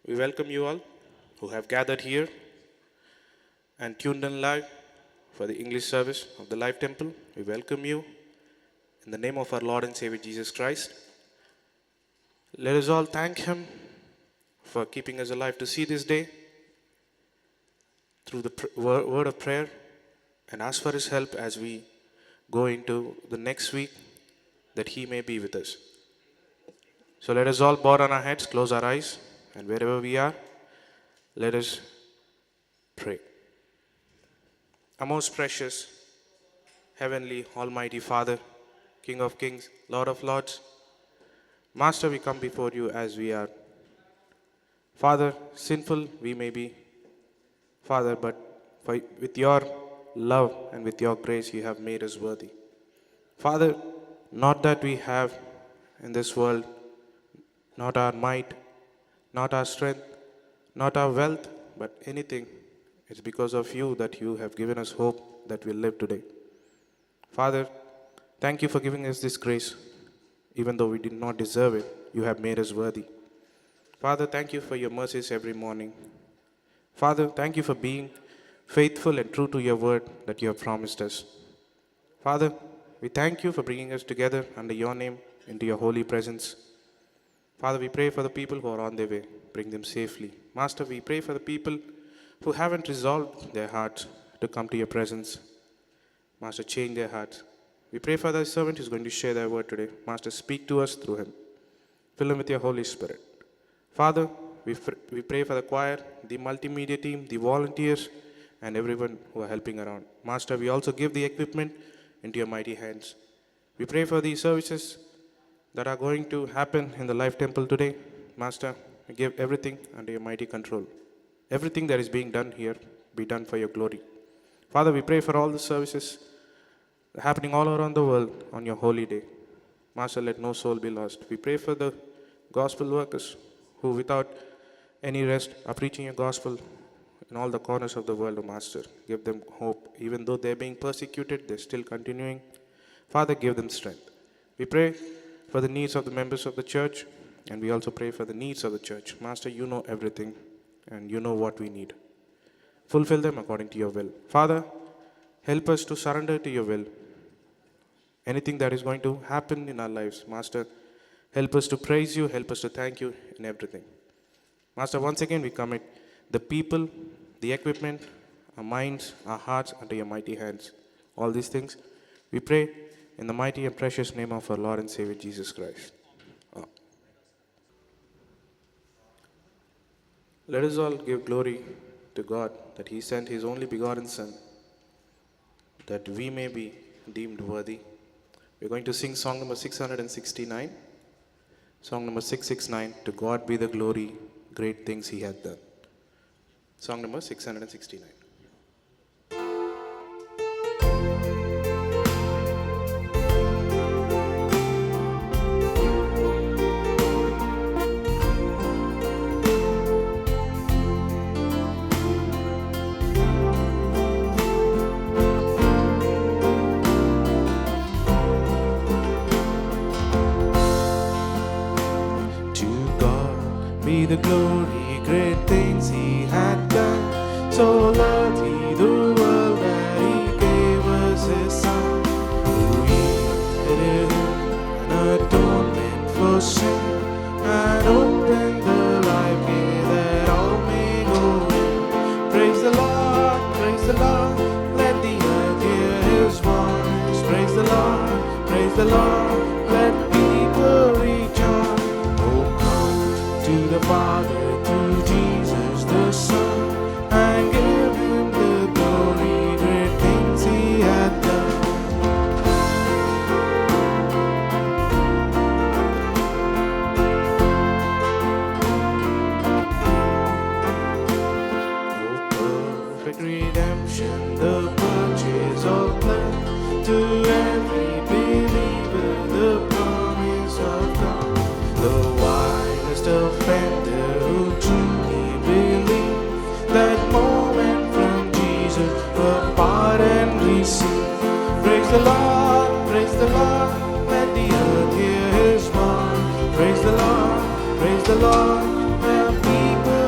We welcome you all who have gathered here and tuned in live for the English service of the Life Temple. We welcome you in the name of our Lord and Savior Jesus Christ. Let us all thank Him for keeping us alive to see this day through the word of prayer and ask for His help as we go into the next week that He may be with us. So let us all bow on our heads, close our eyes, and wherever we are, let us pray. Our most precious, heavenly, almighty Father, King of kings, Lord of lords, Master, we come before you as we are. Father, sinful we may be, Father, but with your love and with your grace you have made us worthy. Father, not that we have in this world, not our might, not our strength, not our wealth, but anything. It's because of you that you have given us hope that we'll live today. Father, thank you for giving us this grace. Even though we did not deserve it, you have made us worthy. Father, thank you for your mercies every morning. Father, thank you for being faithful and true to your word that you have promised us. Father, we thank you for bringing us together under your name into your holy presence. Father, we pray for the people who are on their way. Bring them safely. Master, we pray for the people who haven't resolved their hearts to come to your presence. Master, change their hearts. We pray for thy servant who is going to share thy word today. Master, speak to us through him. Fill him with your Holy Spirit. Father, we pray for the choir, the multimedia team, the volunteers, and everyone who are helping around. Master, we also give the equipment into your mighty hands. We pray for these services that are going to happen in the Life Temple today. Master, we give everything under your mighty control. Everything that is being done here be done for your glory. Father, we pray for all the services happening all around the world on your holy day. Master, let no soul be lost. We pray for the gospel workers who without any rest are preaching your gospel in all the corners of the world, Master. Give them hope. Even though they're being persecuted, they're still continuing. Father, give them strength. We pray for the needs of the members of the church, and we also pray for the needs of the church. Master, you know everything, and you know what we need. Fulfill them according to your will. Father, help us to surrender to your will. Anything that is going to happen in our lives, Master, help us to praise you, help us to thank you in everything. Master, once again we commit the people, the equipment, our minds, our hearts under your mighty hands. All these things we pray in the mighty and precious name of our Lord and Savior Jesus Christ. Let us all give glory to God that He sent His only begotten Son, that we may be deemed worthy. We're going to sing song number 669. Song number 669, To God be the glory, great things He hath done. Song number 669. The glory, great things He had done. So loved He the world that He gave us His Son, who yielded an atonement for sin, and opened the life gate that all may go in. Praise the Lord, let the earth hear His voice. Praise the Lord, let people rejoice. Oh, come to the Father, to Jesus the Son, and give Him the glory, great things He hath done. Oh, perfect redemption, the purchase of blood, to every believer the promise of God. The wisest offender who truly believed that moment from Jesus for pardon received. Praise the Lord, let the earth hear His voice. Praise the Lord, let people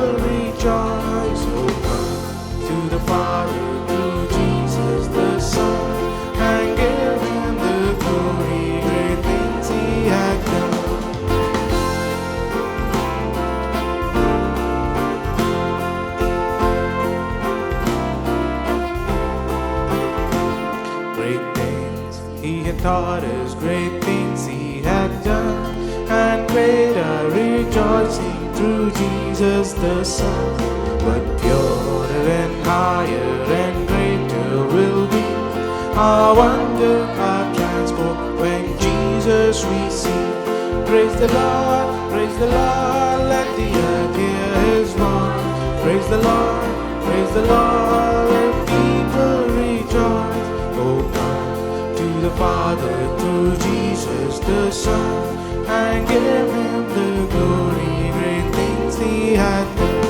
taught us great things he had done, and greater rejoicing through Jesus the Son. But purer and higher and greater will be our wonder, our transport when Jesus we see. Praise the Lord, let the earth hear his voice. Praise the Lord, let people rejoice. Oh, come to the Father through Jesus the Son, and give him the glory, great things he hath done.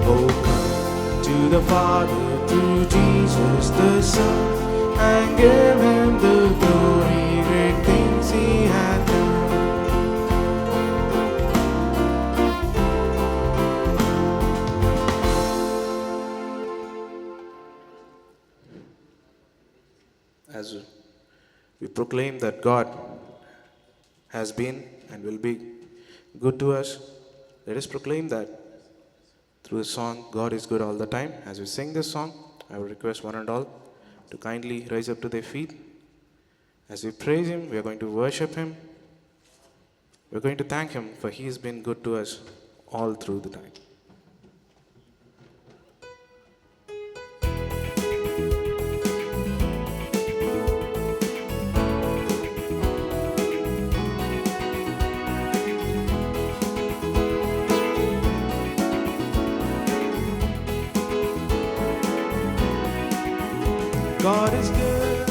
Oh, come to the Father through Jesus the Son, and give him the glory, great things he hath done. As we proclaim that God has been and will be good to us, let us proclaim that through the song, God is good all the time. As we sing this song, I will request one and all to kindly rise up to their feet. As we praise him, we are going to worship him. We are going to thank him for he has been good to us all through the time. God is good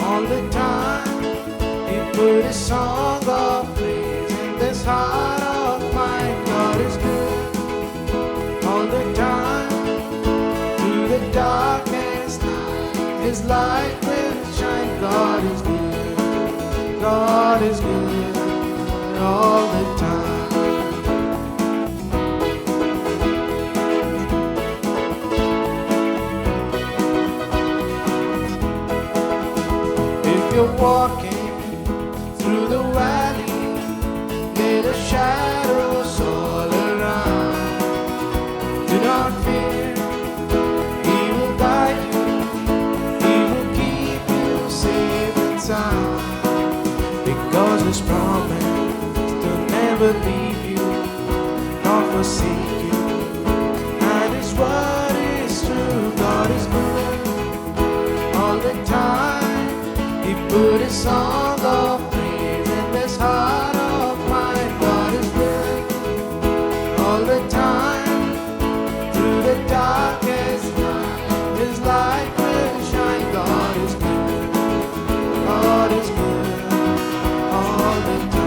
all the time. He put a song of praise in this heart of mine. God is good all the time. Through the darkest night, his light will shine. God is good. God is good all the time. You're walking through the valley, little shadows all around. Do not fear, he will guide you, he will keep you safe and sound. Because his promise to never leave you, nor forsake you, and his word is true. God is good all the time. Put a song of praise in this heart of mine. God is good all the time. Through the darkest night, his light will shine. God is good. God is good all the time.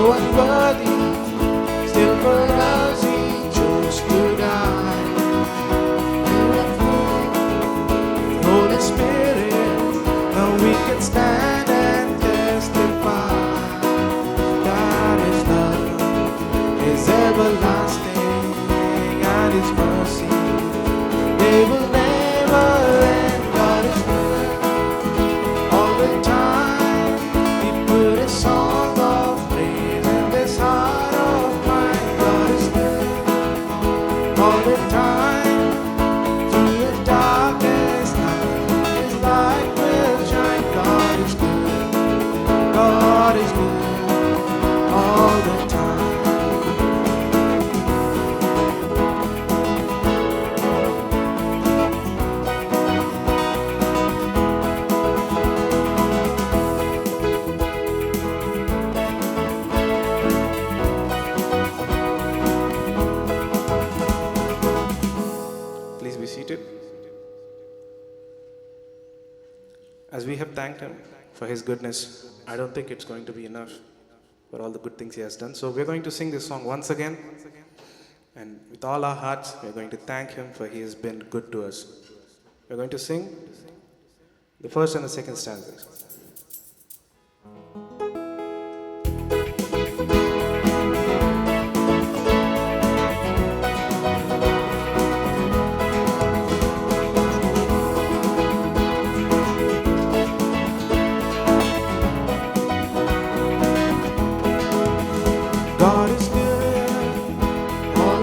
Unworthy, still for us he chose to die. Holy Spirit, now we can stand and testify that his love is everlasting and his mercy, they will never end. God is good all the time. He put a song of heart of mine. God is good all the time. Through the darkest night, his light will shine. God is good. God is good all the time. As we have thanked him for his goodness, I don't think it's going to be enough for all the good things he has done. So we're going to sing this song once again. And with all our hearts, we're going to thank him for he has been good to us. We're going to sing the first and the second stanzas.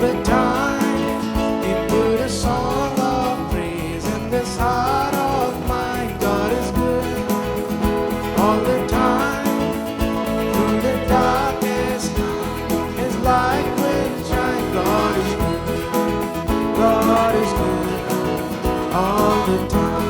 the time. He put a song of praise in this heart of mine. God is good all the time. Through the darkest night, His light will shine. God is good. God is good all the time.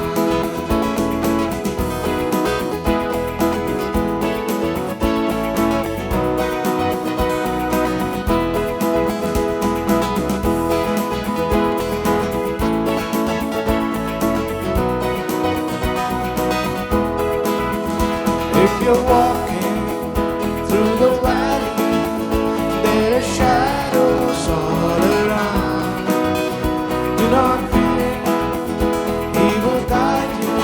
If you're walking through the valley, there are shadows all around. Do not fear, He will guide you.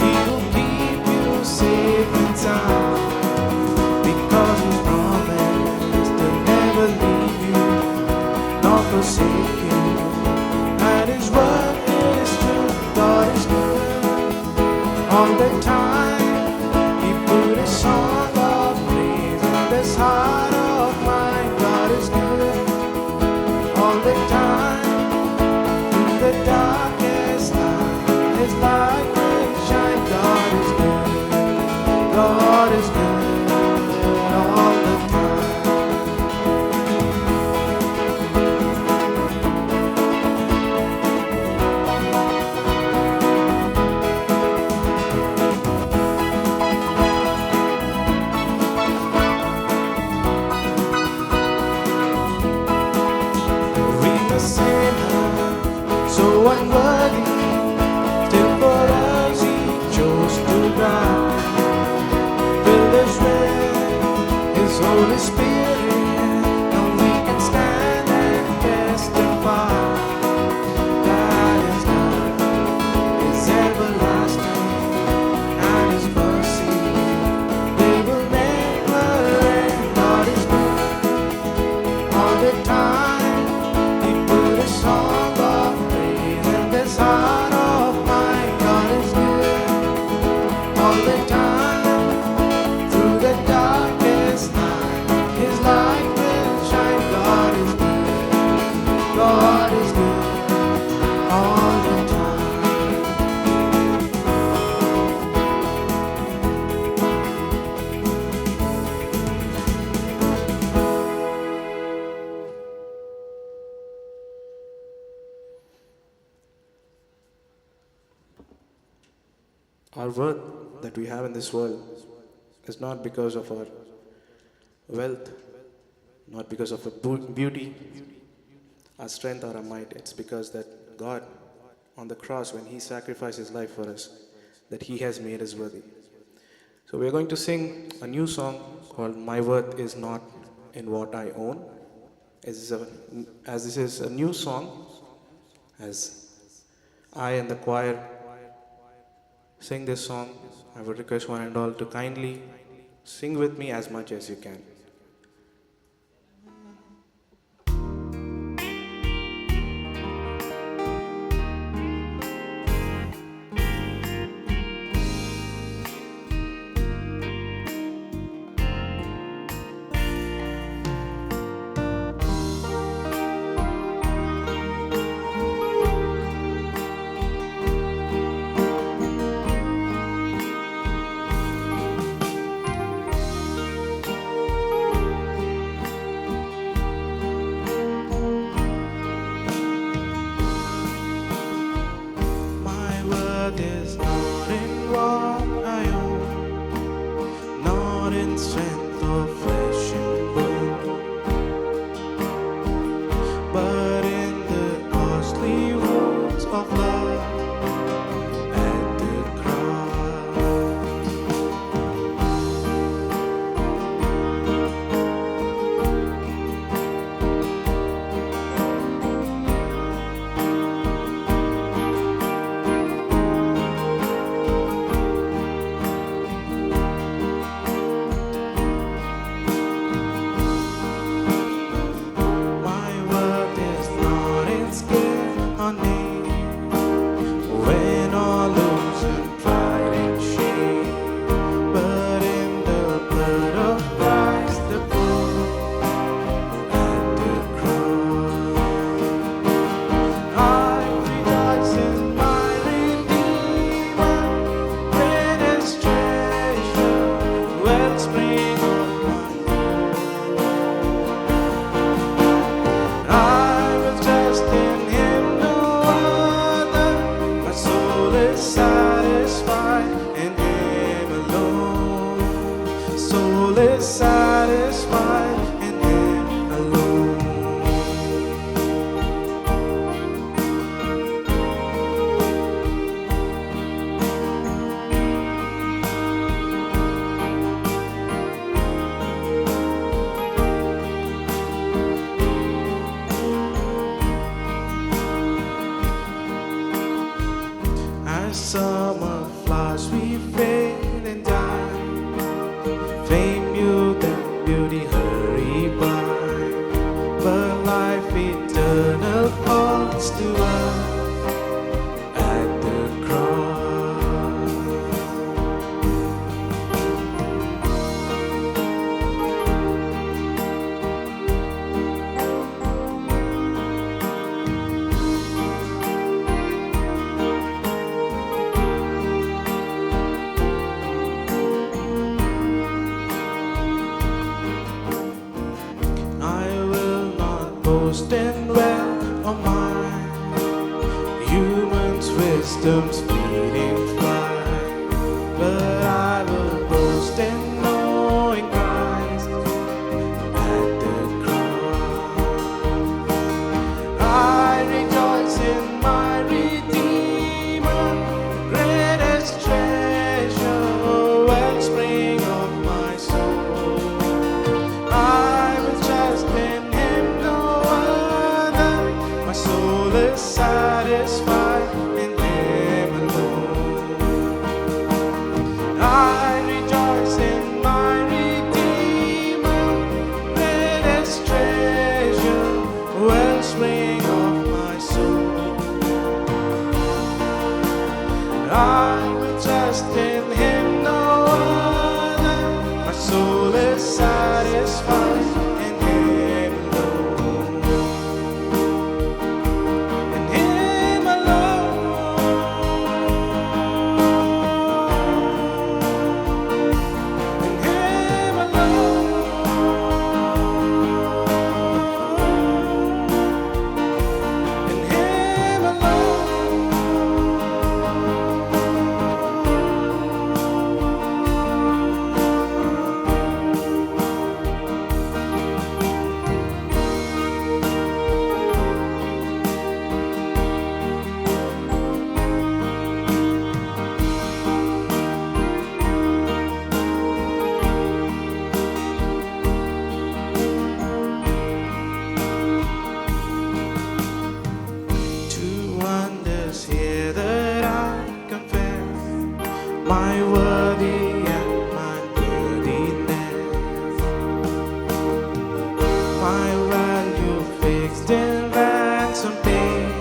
He will keep you safe and sound. Because He promised to never leave you nor forsake you. And His word is true. God is good all the time. Put a song of praise in this heart of mine. God is good all the time. Through the darkest night, His light will shine. God is good. God is good all the time. Sinner, so unworthy, still for us He chose to die. Filled us with His Holy Spirit, and we can stand and testify that His love is everlasting, and His mercy they will never end. God is good all the time. Song of praise in this heart of mine. God is good all the time. Through the darkest night, His light will shine. God is good. God is good all the time. Our worth that we have in this world is not because of our wealth, not because of our beauty, our strength or our might. It's because that God on the cross, when He sacrificed His life for us, that He has made us worthy. So we're going to sing a new song called My Worth Is Not in What I Own. As this is a new song, as I and the choir sing this song, I would request one and all to kindly sing with me as much as you can. As summer flowers we fade and die, fame, youth, and beauty hurry by, but life eternal calls to us at the cross. I will not boast in wealth or mine, human's wisdom's fleeting flight, but I will boast in knowing Christ at the cross. I rejoice in my Redeemer, greatest treasure, wellspring of my soul. I will trust in Him, no other. My soul is satisfied in Him alone. I rejoice in my Redeemer, greatest treasure, wellspring of my soul. I will trust in Him, no other. My soul is satisfied in Him alone. In Him alone. In Him alone. In Him alone. Two wonders here that I confess, my worthy and my worthiness, my value fixed in ransom paid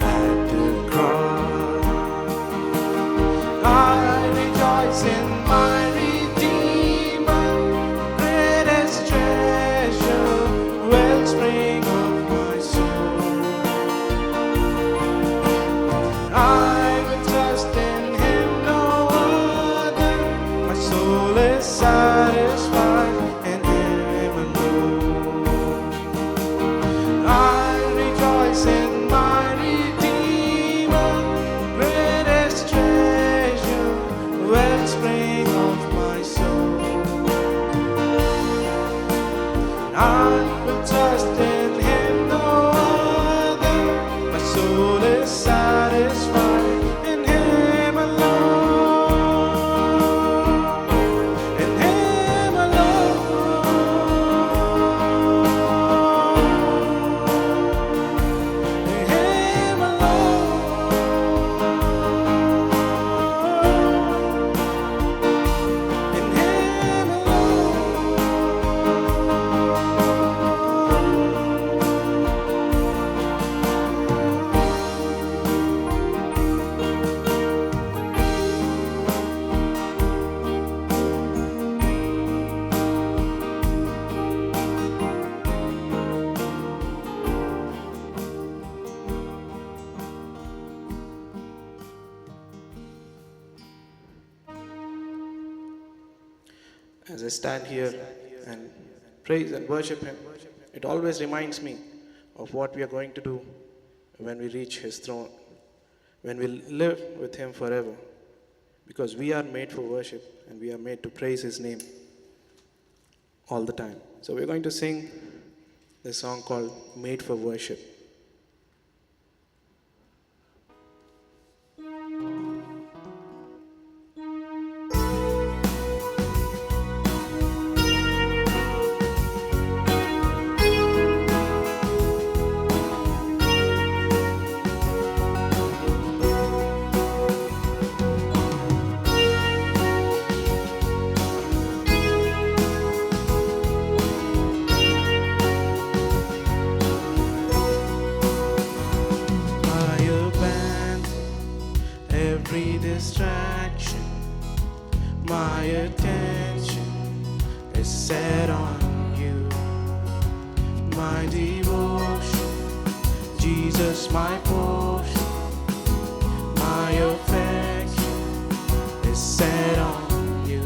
at the cross. I rejoice in my Redeemer, greatest treasure, wellspring of my soul. I will trust in Him, no other. My soul is satisfied in Him alone. I rejoice in my Redeemer, greatest treasure, wellspring of my soul. I will trust in Him, no other. My soul is satisfied in Him alone. In Him alone. In Him alone. In Him alone. As I stand here and praise and worship Him, it always reminds me of what we are going to do when we reach His throne, when we live with Him forever. Because we are made for worship and we are made to praise His name all the time. So we're going to sing this song called Made for Worship. My attention is set on you. My devotion, Jesus, my portion. My affection is set on you.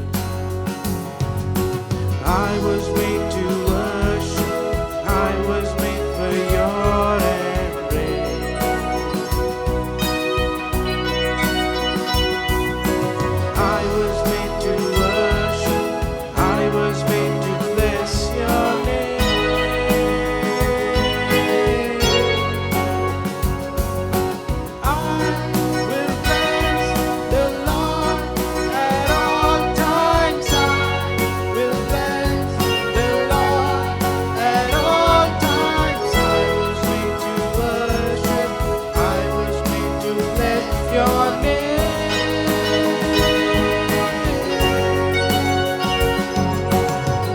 I was made to worship. I was made for your embrace. I was made to worship. I was made to bless your name. I will bless the Lord at all times. I will bless the Lord at all times. I was made to worship. I was made to bless your name.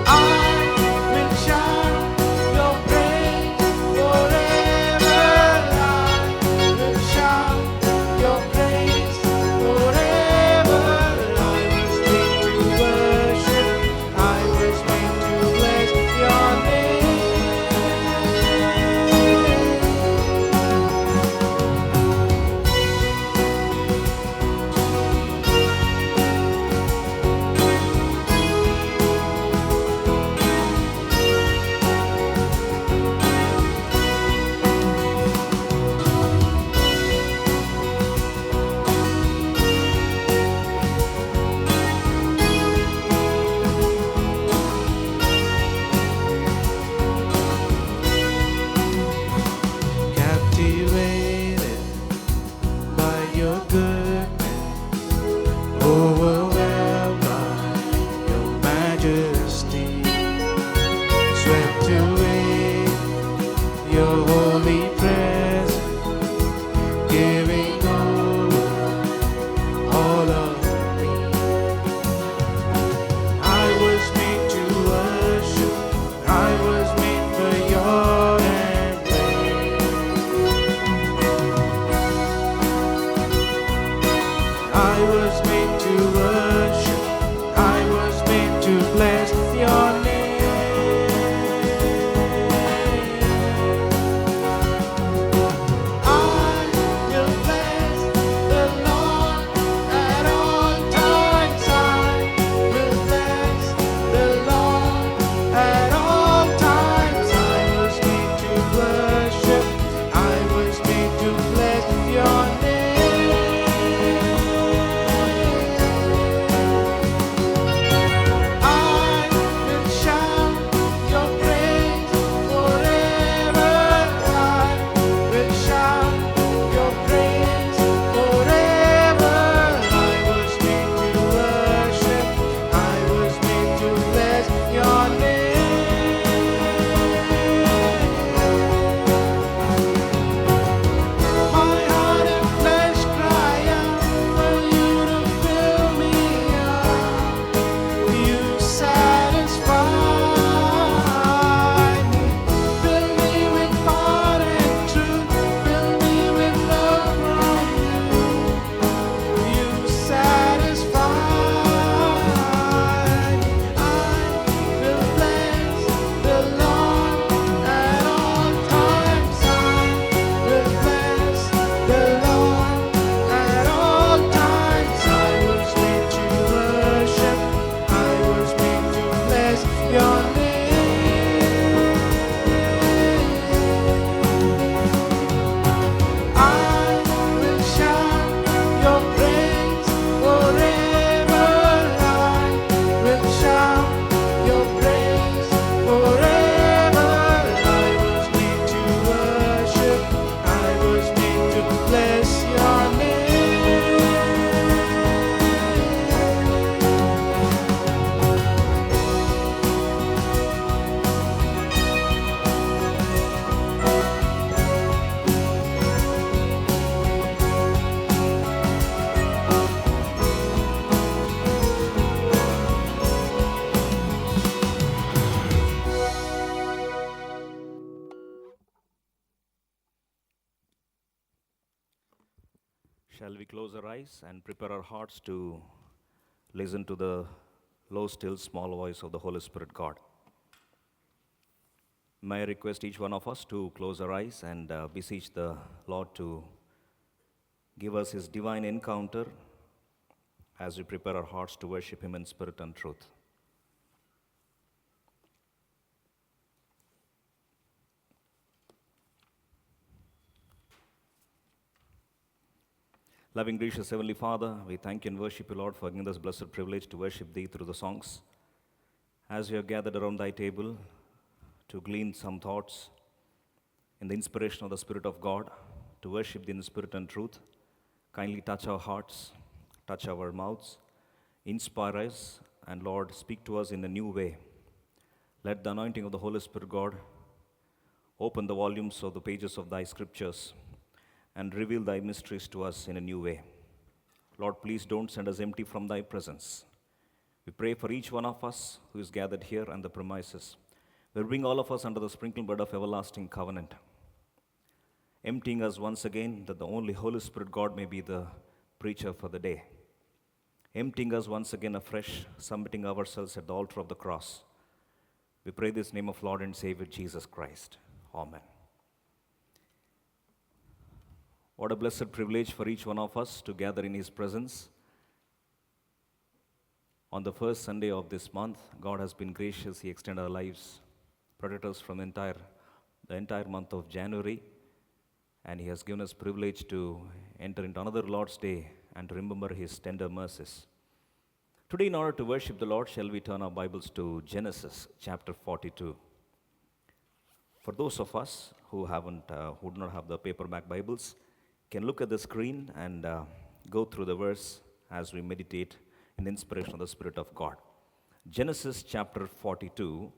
I will shout your praise forever. I will shout your praise forever. I was made to worship. I was made to bless your name. Captivated by your goodness, overwhelmed by your majesty, swept away your holy presence, giving over all of me. I was made to worship. I was made for your embrace. I was made to worship. I was made to bless your name. I will bless the Lord at all times. I will bless the Lord at all times. I was made to worship. I was made to bless your name. I will shout your praise forever. I will shout your praise forever. I was made to worship. I was made to bless your name. My heart and flesh cry out for you to fill me up. You satisfy me. Fill me with heart and truth. Fill me with love from you. You satisfy me. I will bless the Lord at all times. I will bless the Lord at all times. I was made to worship. I was made to bless your name. I will shout your praise forever. I will shout your praise forever. I was made to worship. I was made to bless your name. Shall we close our eyes and prepare our hearts to listen to the low, still, small voice of the Holy Spirit God. May I request each one of us to close our eyes and beseech the Lord to give us His divine encounter as we prepare our hearts to worship Him in spirit and truth. Loving, gracious Heavenly Father, we thank you and worship you, Lord, for giving us blessed privilege to worship Thee through the songs. As we are gathered around Thy table to glean some thoughts in the inspiration of the Spirit of God, to worship Thee in spirit and truth, kindly touch our hearts, touch our mouths, inspire us, and Lord, speak to us in a new way. Let the anointing of the Holy Spirit, God, open the volumes of the pages of Thy scriptures and reveal Thy mysteries to us in a new way. Lord, please don't send us empty from Thy presence. We pray for each one of us who is gathered here and the premises. We bring all of us under the sprinkled blood of everlasting covenant, emptying us once again that the only Holy Spirit God may be the preacher for the day. Emptying us once again afresh, submitting ourselves at the altar of the cross. We pray this in the name of Lord and Savior Jesus Christ. Amen. What a blessed privilege for each one of us to gather in His presence. On the first Sunday of this month, God has been gracious. He extended our lives, protected us from the entire month of January, and He has given us privilege to enter into another Lord's Day and to remember His tender mercies. Today, in order to worship the Lord, shall we turn our Bibles to Genesis chapter 42. For those of us who do not have the paperback Bibles, can look at the screen and go through the verse as we meditate in the inspiration of the Spirit of God. Genesis chapter 42,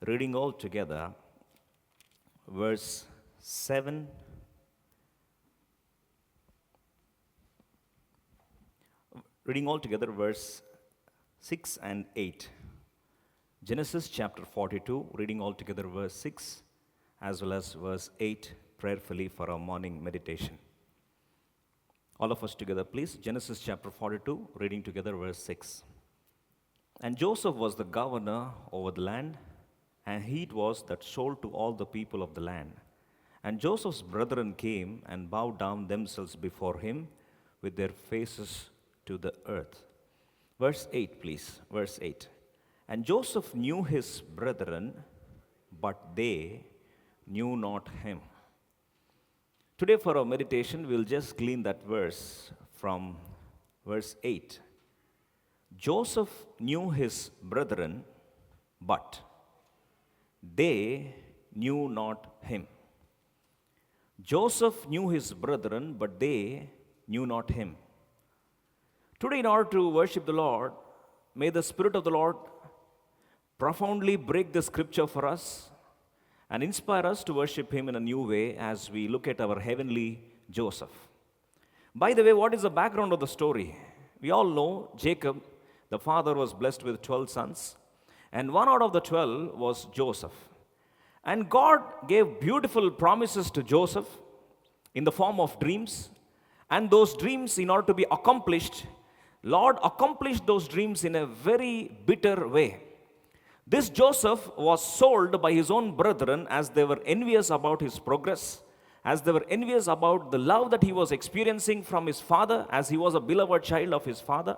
reading all together, verse 7. Reading all together, verse 6 and 8. Genesis chapter 42, reading all together, verse 6, as well as verse 8, prayerfully for our morning meditation. All of us together, please. Genesis chapter 42, reading together verse 6. And Joseph was the governor over the land, and he it was that sold to all the people of the land. And Joseph's brethren came and bowed down themselves before him with their faces to the earth. Verse 8, please. Verse 8. And Joseph knew his brethren, but they knew not him. Today for our meditation, we'll just glean that verse from verse 8. Joseph knew his brethren, but they knew not him. Joseph knew his brethren, but they knew not him. Today, in order to worship the Lord, may the Spirit of the Lord profoundly break the scripture for us and inspire us to worship Him in a new way as we look at our heavenly Joseph. By the way, what is the background of the story? We all know Jacob, the father, was blessed with 12 sons, and one out of the 12 was Joseph. And God gave beautiful promises to Joseph in the form of dreams, and those dreams, in order to be accomplished, Lord accomplished those dreams in a very bitter way. This Joseph was sold by his own brethren as they were envious about his progress, as they were envious about the love that he was experiencing from his father, as he was a beloved child of his father.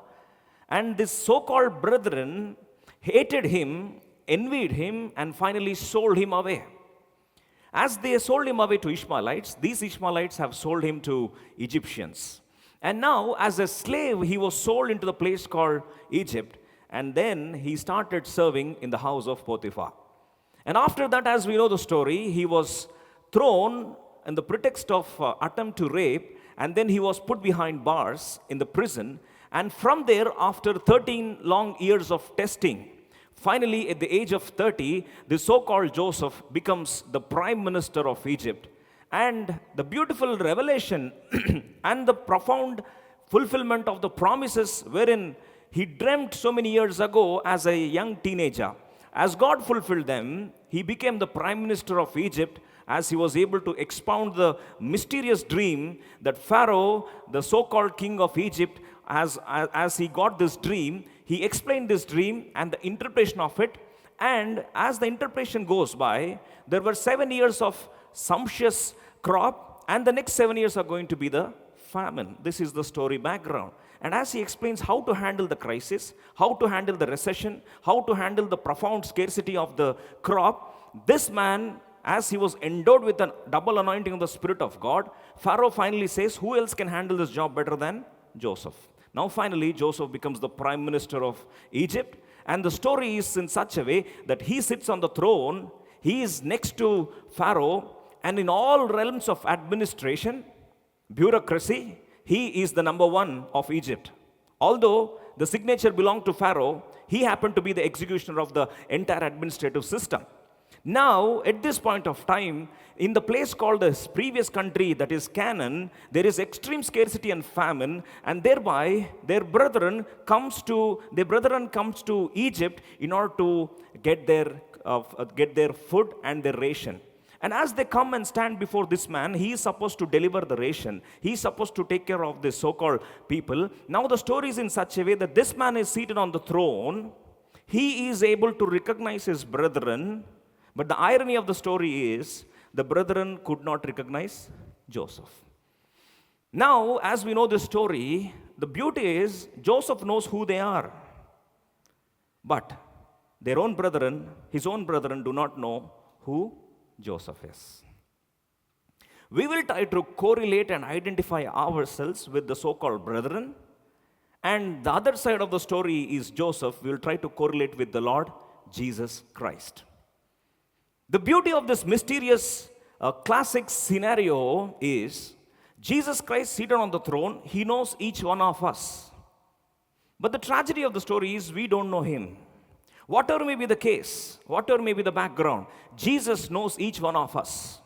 And this so-called brethren hated him, envied him, and finally sold him away. As they sold him away to Ishmaelites, these Ishmaelites have sold him to Egyptians. And now, as a slave, he was sold into the place called Egypt. And then he started serving in the house of Potiphar. And after that, as we know the story, he was thrown in the pretext of attempt to rape, and then he was put behind bars in the prison. And from there, after 13 long years of testing, finally at the age of 30, the so-called Joseph becomes the prime minister of Egypt. And the beautiful revelation and the profound fulfillment of the promises wherein he dreamt so many years ago as a young teenager. As God fulfilled them, he became the prime minister of Egypt, as he was able to expound the mysterious dream that Pharaoh, the so-called king of Egypt, as he got this dream, he explained this dream and the interpretation of it. And as the interpretation goes by, there were 7 years of sumptuous crop, and the next 7 years are going to be the famine. This is the story background. And as he explains how to handle the crisis, how to handle the recession, how to handle the profound scarcity of the crop, this man, as he was endowed with a double anointing of the Spirit of God, Pharaoh finally says, who else can handle this job better than Joseph? Now finally, Joseph becomes the prime minister of Egypt. And the story is in such a way that he sits on the throne, he is next to Pharaoh, and in all realms of administration, bureaucracy, he is the number one of Egypt. Although the signature belonged to Pharaoh, he happened to be the executioner of the entire administrative system. Now, at this point of time, in the place called the previous country, that is Canaan, there is extreme scarcity and famine, and thereby their brethren comes to Egypt in order to get their food and their ration. And as they come and stand before this man, he is supposed to deliver the ration. He is supposed to take care of this so-called people. Now the story is in such a way that this man is seated on the throne. He is able to recognize his brethren. But the irony of the story is, the brethren could not recognize Joseph. Now, as we know this story, the beauty is, Joseph knows who they are. But their own brethren, his own brethren, do not know who Joseph is. We will try to correlate and identify ourselves with the so-called brethren. And the other side of the story is Joseph. We will try to correlate with the Lord Jesus Christ. The beauty of this mysterious classic scenario is Jesus Christ seated on the throne. He knows each one of us. But the tragedy of the story is we don't know him. Whatever may be the case, whatever may be the background, Jesus knows each one of us.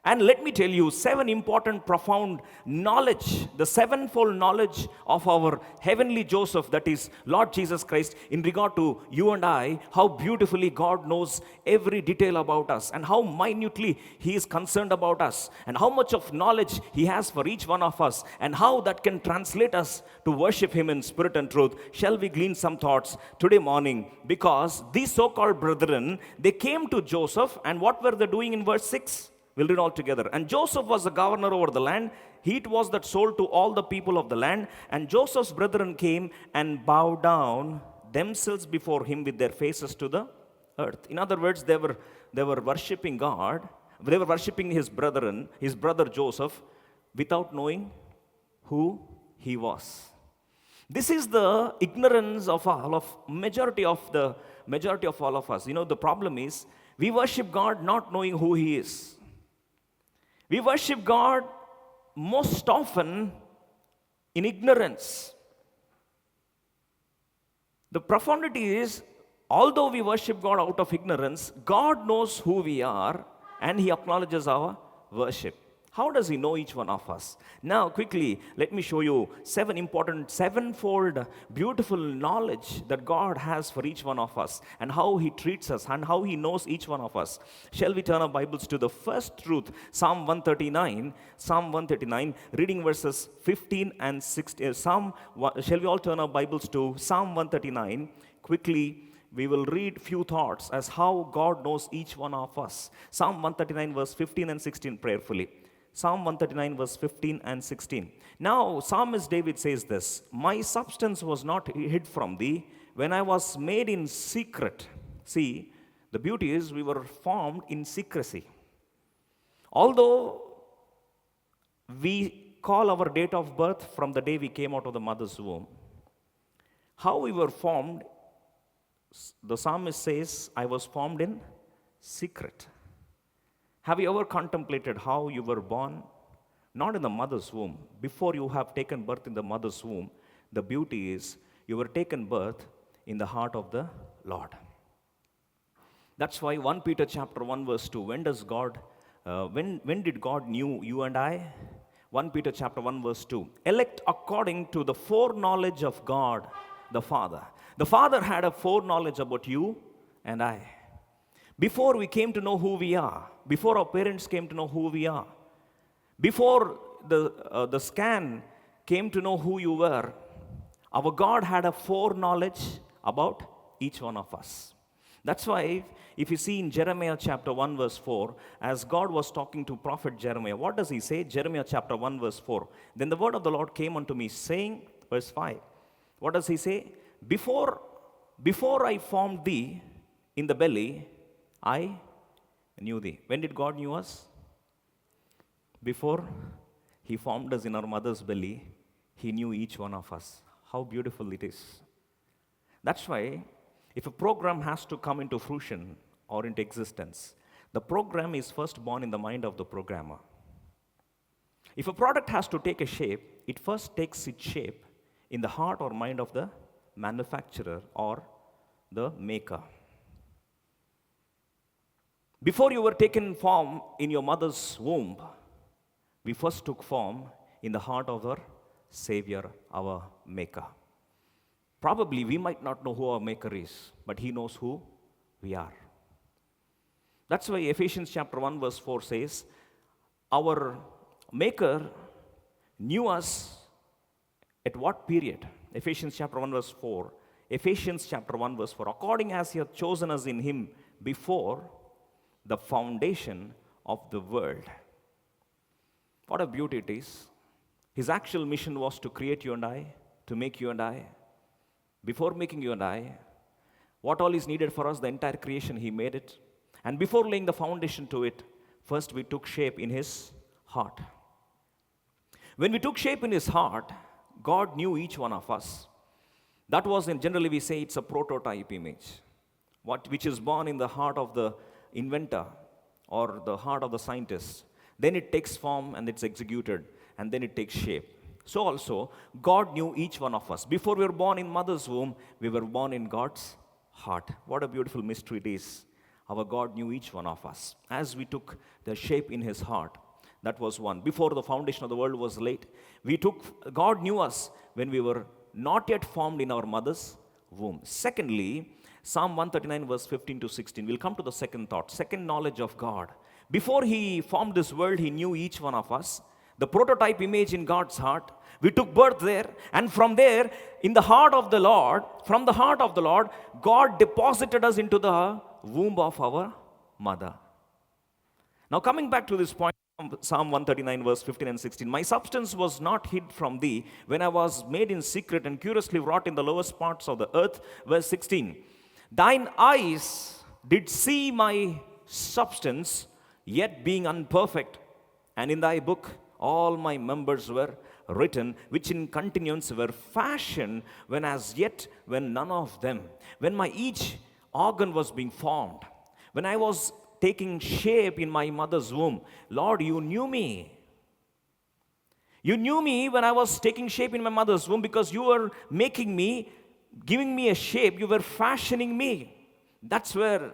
And let me tell you, 7 important, profound knowledge, the sevenfold knowledge of our heavenly Joseph, that is Lord Jesus Christ, in regard to you and I, how beautifully God knows every detail about us, and how minutely He is concerned about us, and how much of knowledge He has for each one of us, and how that can translate us to worship Him in spirit and truth. Shall we glean some thoughts today morning? Because these so-called brethren, they came to Joseph, and what were they doing in verse 6? We'll read all together. And Joseph was the governor over the land. He was that sold to all the people of the land. And Joseph's brethren came and bowed down themselves before him with their faces to the earth. In other words, they were worshiping God. They were worshiping his brother Joseph, without knowing who he was. This is the ignorance of majority of all of us. You know, the problem is we worship God not knowing who He is. We worship God most often in ignorance. The profundity is, although we worship God out of ignorance, God knows who we are and He acknowledges our worship. How does He know each one of us? Now, quickly, let me show you 7 important, sevenfold, beautiful knowledge that God has for each one of us, and how He treats us, and how He knows each one of us. Shall we turn our Bibles to the first truth, Psalm 139, reading verses 15 and 16. Shall we all turn our Bibles to Psalm 139? Quickly, we will read few thoughts as how God knows each one of us. Psalm 139, verse 15 and 16, prayerfully. Psalm 139, verse 15 and 16. Now, Psalmist David says this: my substance was not hid from thee when I was made in secret. See, the beauty is we were formed in secrecy. Although we call our date of birth from the day we came out of the mother's womb, how we were formed, the psalmist says, I was formed in secret. Have you ever contemplated how you were born? Not in the mother's womb. Before you have taken birth in the mother's womb, the beauty is you were taken birth in the heart of the Lord. That's why 1 Peter chapter 1 verse 2, when did God knew you and I? 1 Peter chapter 1 verse 2, elect according to the foreknowledge of God the Father. The Father had a foreknowledge about you and I. Before we came to know who we are, before our parents came to know who we are, before the scan came to know who you were, our God had a foreknowledge about each one of us. That's why, if you see in Jeremiah chapter 1, verse 4, as God was talking to prophet Jeremiah, what does he say? Jeremiah chapter 1, verse 4. Then the word of the Lord came unto me, saying, verse 5. What does he say? Before I formed thee in the belly, I knew thee. When did God knew us? Before he formed us in our mother's belly, he knew each one of us. How beautiful it is. That's why, if a program has to come into fruition or into existence, the program is first born in the mind of the programmer. If a product has to take a shape, it first takes its shape in the heart or mind of the manufacturer or the maker. Before you were taken form in your mother's womb, we first took form in the heart of our Savior, our Maker. Probably we might not know who our Maker is, but He knows who we are. That's why Ephesians chapter 1 verse 4 says, our Maker knew us at what period? Ephesians chapter 1 verse 4. Ephesians chapter 1 verse 4. According as He hath chosen us in Him before the foundation of the world. What a beauty it is. His actual mission was to create you and I, to make you and I. Before making you and I, what all is needed for us, the entire creation, He made it. And before laying the foundation to it, first we took shape in His heart. When we took shape in His heart, God knew each one of us. That was, generally we say, it's a prototype image, which is born in the heart of the inventor or the heart of the scientist. Then it takes form and it's executed, and then it takes shape. So also, God knew each one of us. Before we were born in mother's womb, we were born in God's heart. What a beautiful mystery it is. Our God knew each one of us. As we took the shape in His heart, that was one. Before the foundation of the world was laid, God knew us when we were not yet formed in our mother's womb. Secondly, Psalm 139 verse 15 to 16. We'll come to the second thought, second knowledge of God. Before He formed this world, He knew each one of us. The prototype image in God's heart. We took birth there, and from there, in the heart of the Lord, from the heart of the Lord, God deposited us into the womb of our mother. Now coming back to this point, Psalm 139 verse 15 and 16. My substance was not hid from thee when I was made in secret and curiously wrought in the lowest parts of the earth. Verse 16. Thine eyes did see my substance, yet being unperfect, and in thy book all my members were written, which in continuance were fashioned when none of them, when my each organ was being formed, when I was taking shape in my mother's womb. Lord, you knew me. You knew me when I was taking shape in my mother's womb, because you were making me, giving me a shape, you were fashioning me. That's where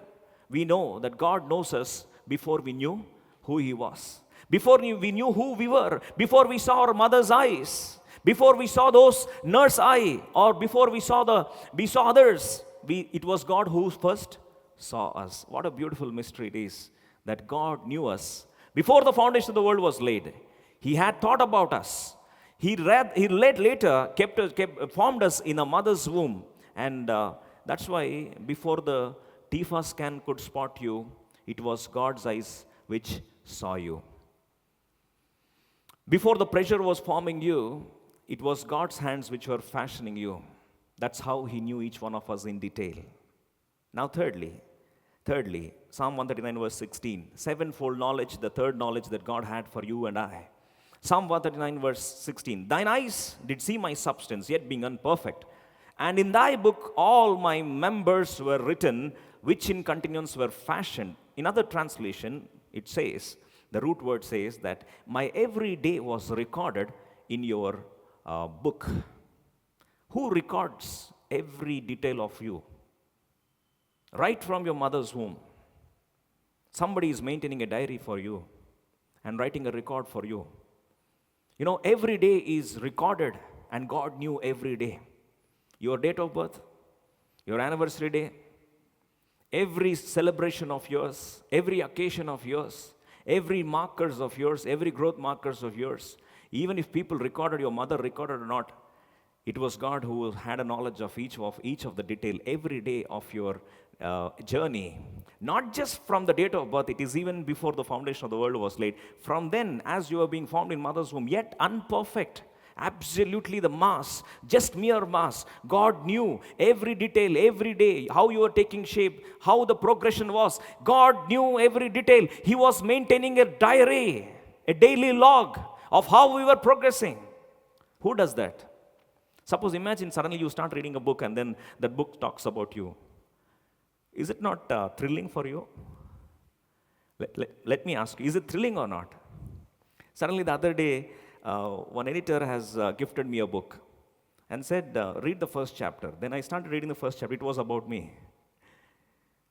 we know that God knows us before we knew who He was. Before we knew who we were, before we saw our mother's eyes, before we saw those nurse eye, or before we saw others, it was God who first saw us. What a beautiful mystery it is that God knew us before the foundation of the world was laid. He had thought about us. He later formed us in a mother's womb, and that's why before the TIFA scan could spot you, it was God's eyes which saw you. Before the pressure was forming you, it was God's hands which were fashioning you. That's how He knew each one of us in detail. Now thirdly, Psalm 139 verse 16, sevenfold knowledge, the third knowledge that God had for you and I. Psalm 139 verse 16, thine eyes did see my substance, yet being unperfect, and in thy book all my members were written, which in continuance were fashioned. In other translation, it says, the root word says that my every day was recorded in your book. Who records every detail of you? Right from your mother's womb. Somebody is maintaining a diary for you and writing a record for you. You know, every day is recorded, and God knew every day. Your date of birth, your anniversary day, every celebration of yours, every occasion of yours, every markers of yours, every growth markers of yours. Even if people recorded, your mother recorded or not, It was God who had a knowledge of each of the detail every day of your journey. Not just from the date of birth, it is even before the foundation of the world was laid. From then, as you are being formed in mother's womb, yet unperfect, absolutely the mass, just mere mass. God knew every detail, every day, how you were taking shape, how the progression was. God knew every detail. He was maintaining a diary, a daily log of how we were progressing. Who does that? Suppose, imagine suddenly you start reading a book and then that book talks about you. Is it not thrilling for you? Let me ask you, is it thrilling or not? Suddenly the other day, one editor has gifted me a book and said, read the first chapter. Then I started reading the first chapter. It was about me.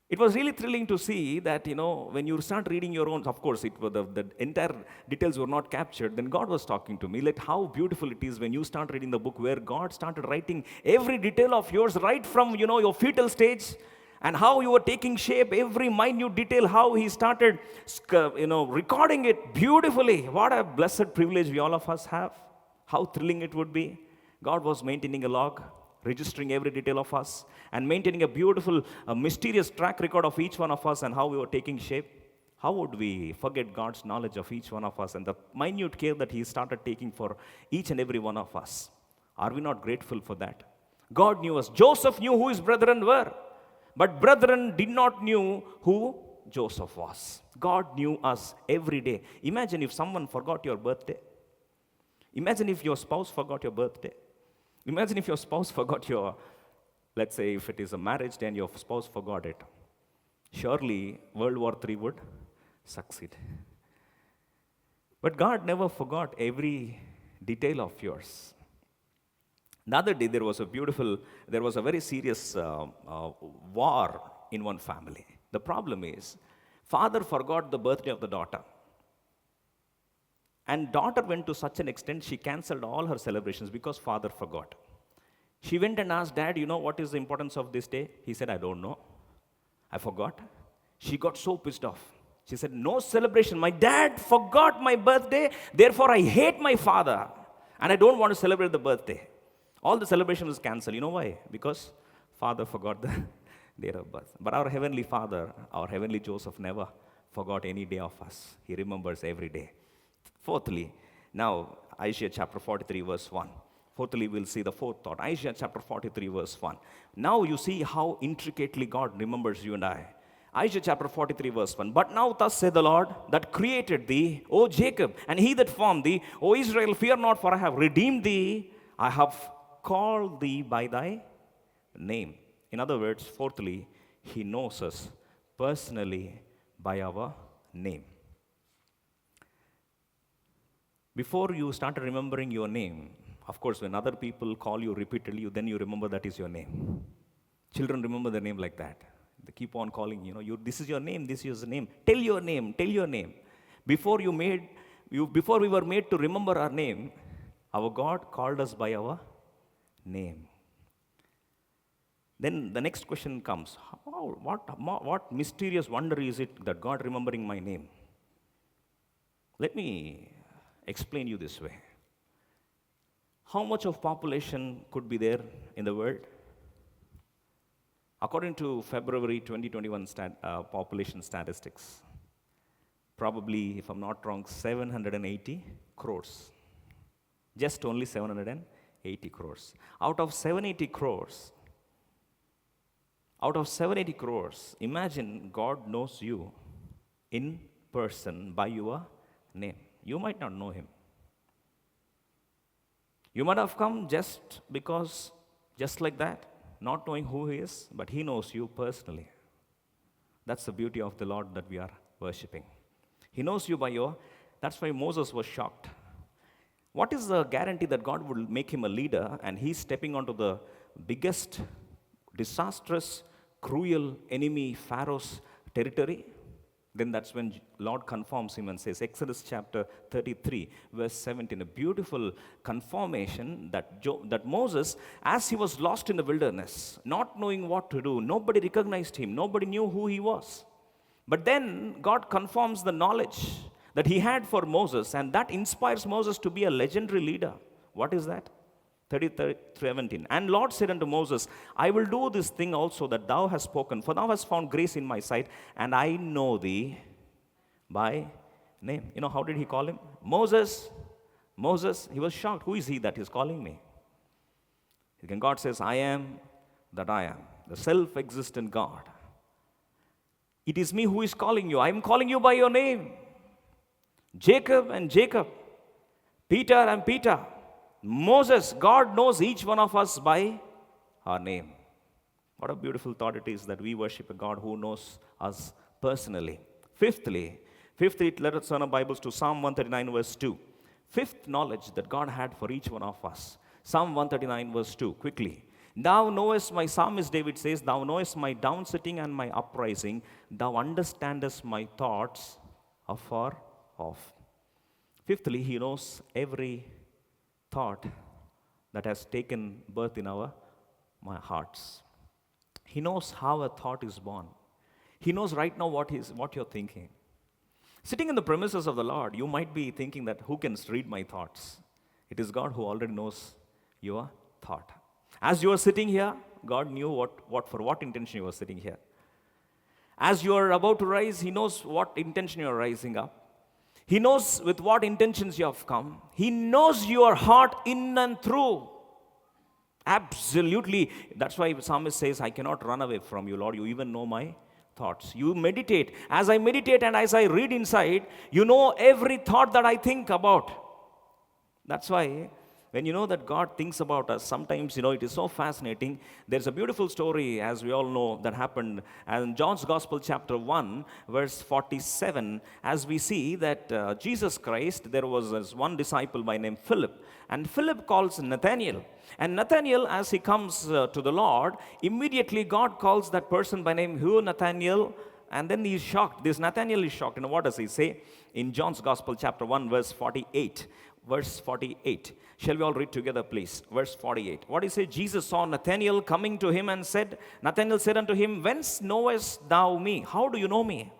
It was really thrilling to see that, when you start reading your own, of course, the entire details were not captured. Then God was talking to me, like how beautiful it is when you start reading the book where God started writing every detail of yours right from, your fetal stage and how you were taking shape, every minute detail, how He started, recording it beautifully. What a blessed privilege we all of us have. How thrilling it would be. God was maintaining a log, registering every detail of us, and maintaining a beautiful, mysterious track record of each one of us and how we were taking shape. How would we forget God's knowledge of each one of us and the minute care that He started taking for each and every one of us? Are we not grateful for that? God knew us. Joseph knew who his brethren were, but brethren did not knew who Joseph was. God knew us every day. Imagine if someone forgot your birthday. Imagine if your spouse forgot your birthday. Imagine if your spouse forgot let's say if it is a marriage day and your spouse forgot it. Surely World War III would succeed. But God never forgot every detail of yours. The other day there was a very serious war in one family. The problem is, father forgot the birthday of the daughter. And daughter went to such an extent, she cancelled all her celebrations because father forgot. She went and asked, Dad, what is the importance of this day? He said, I don't know. I forgot. She got so pissed off. She said, no celebration. My dad forgot my birthday. Therefore, I hate my father. And I don't want to celebrate the birthday. All the celebration was cancelled. You know why? Because father forgot the day of birth. But our heavenly Father, our heavenly Joseph, never forgot any day of us. He remembers every day. Fourthly, now Isaiah chapter 43 verse 1. Fourthly, we'll see the fourth thought. Isaiah chapter 43 verse 1. Now you see how intricately God remembers you and I. Isaiah chapter 43 verse 1. But now thus saith the Lord that created thee, O Jacob, and He that formed thee, O Israel, fear not, for I have redeemed thee. I have called thee by thy name. In other words, fourthly, He knows us personally by our name. Before you started remembering your name, of course, when other people call you repeatedly, then you remember that is your name. Children remember their name like that. They keep on calling, this is your name, this is your name. Tell your name, tell your name. Before we were made to remember our name, our God called us by our name. Then the next question comes, what mysterious wonder is it that God remembering my name? Let me explain you this way. How much of population could be there in the world? According to February 2021 population statistics, probably, if I'm not wrong, 780 crores. Just only 780 crores. Out of 780 crores, imagine God knows you in person by your name. You might not know Him. You might have come just like that, not knowing who He is, but He knows you personally. That's the beauty of the Lord that we are worshiping. He knows you that's why Moses was shocked. What is the guarantee that God will make him a leader and he's stepping onto the biggest, disastrous, cruel enemy, Pharaoh's territory? Then that's when Lord confirms him and says, Exodus chapter 33, verse 17, a beautiful confirmation that Moses, as he was lost in the wilderness, not knowing what to do, nobody recognized him, nobody knew who he was. But then God confirms the knowledge that he had for Moses, and that inspires Moses to be a legendary leader. What is that? 17. And Lord said unto Moses, I will do this thing also that thou hast spoken, for thou hast found grace in my sight, and I know thee by name. You know, how did he call him? Moses. Moses, he was shocked. Who is he that is calling me? Again, God says, I am that I am, the self-existent God. It is me who is calling you. I am calling you by your name. Jacob and Jacob. Peter and Peter. Moses. God knows each one of us by our name. What a beautiful thought it is that we worship a God who knows us personally. Fifthly, let us turn our Bibles to Psalm 139 verse 2. Fifth knowledge that God had for each one of us. Psalm 139 verse 2, quickly. Thou knowest, my psalmist David says, thou knowest my downsitting and my uprising. Thou understandest my thoughts afar off. Fifthly, he knows every thought that has taken birth in my hearts. He knows how a thought is born. He knows right now what you're thinking. Sitting in the premises of the Lord, you might be thinking that who can read my thoughts? It is God who already knows your thought. As you are sitting here, God knew for what intention you were sitting here. As you are about to rise, He knows what intention you are rising up. He knows with what intentions you have come. He knows your heart in and through. Absolutely. That's why the psalmist says, I cannot run away from you, Lord. You even know my thoughts. You meditate. As I meditate and as I read inside, you know every thought that I think about. That's why when you know that God thinks about us, sometimes, it is so fascinating. There's a beautiful story, as we all know, that happened in John's Gospel, chapter 1, verse 47, as we see that Jesus Christ, there was this one disciple by name Philip, and Philip calls Nathanael. And Nathanael, as he comes to the Lord, immediately God calls that person by name, who, Nathanael? And then he's shocked. This Nathanael is shocked. And what does he say? In John's Gospel, chapter 1, verse 48. Verse 48. Shall we all read together, please? Verse 48. What he said? Jesus saw Nathanael coming to him and said, Nathanael said unto him, Whence knowest thou me? How do you know me?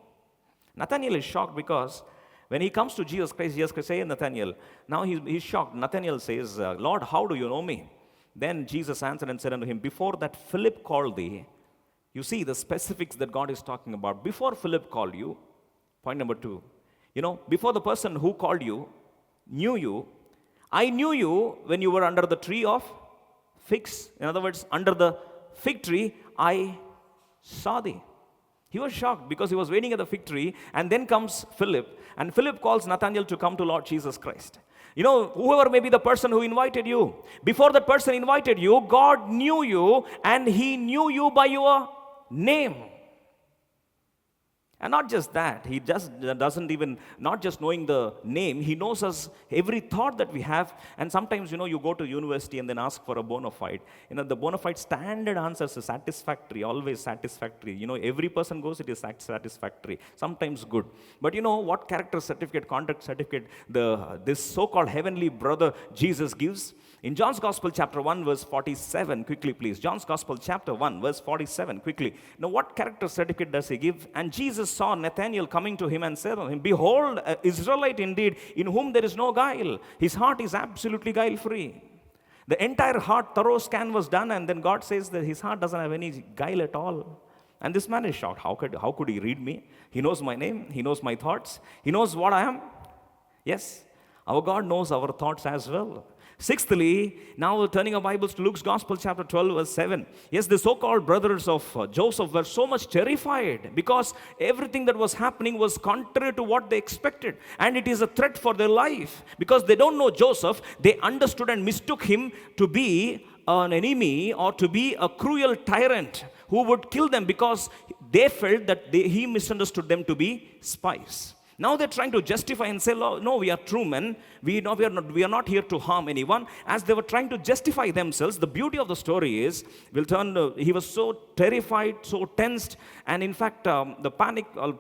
Nathanael is shocked because when he comes to Jesus Christ says, Nathanael. Now he's shocked. Nathanael says, Lord, how do you know me? Then Jesus answered and said unto him, Before that Philip called thee, you see the specifics that God is talking about. Before Philip called you, point number 2, before the person who called you knew you, I knew you when you were under the tree of figs. In other words, under the fig tree, I saw thee. He was shocked because he was waiting at the fig tree, and then comes Philip, and Philip calls Nathanael to come to Lord Jesus Christ. Whoever may be the person who invited you, before that person invited you, God knew you, and He knew you by your name. And not just that, He just doesn't even, not just knowing the name, He knows us, every thought that we have. And sometimes, you go to university and then ask for a bona fide. The bona fide standard answers is satisfactory, always satisfactory. Every person goes, it is satisfactory, sometimes good. But what character certificate, conduct certificate this so-called heavenly brother Jesus gives? In John's Gospel, chapter 1, verse 47, quickly please. John's Gospel, chapter 1, verse 47, quickly. Now, what character certificate does He give? And Jesus saw Nathanael coming to Him and said unto him, Behold, an Israelite indeed, in whom there is no guile. His heart is absolutely guile-free. The entire heart thorough scan was done, and then God says that his heart doesn't have any guile at all. And this man is shocked. How could he read me? He knows my name. He knows my thoughts. He knows what I am. Yes, our God knows our thoughts as well. Sixthly, now we're turning our Bibles to Luke's Gospel, chapter 12, verse 7. Yes, the so-called brothers of Joseph were so much terrified because everything that was happening was contrary to what they expected. And it is a threat for their life. Because they don't know Joseph, they understood and mistook him to be an enemy or to be a cruel tyrant who would kill them because they felt that he misunderstood them to be spies. Now they're trying to justify and say, no, we are true men. We are not here to harm anyone. As they were trying to justify themselves, the beauty of the story is, he was so terrified, so tensed, and in fact, the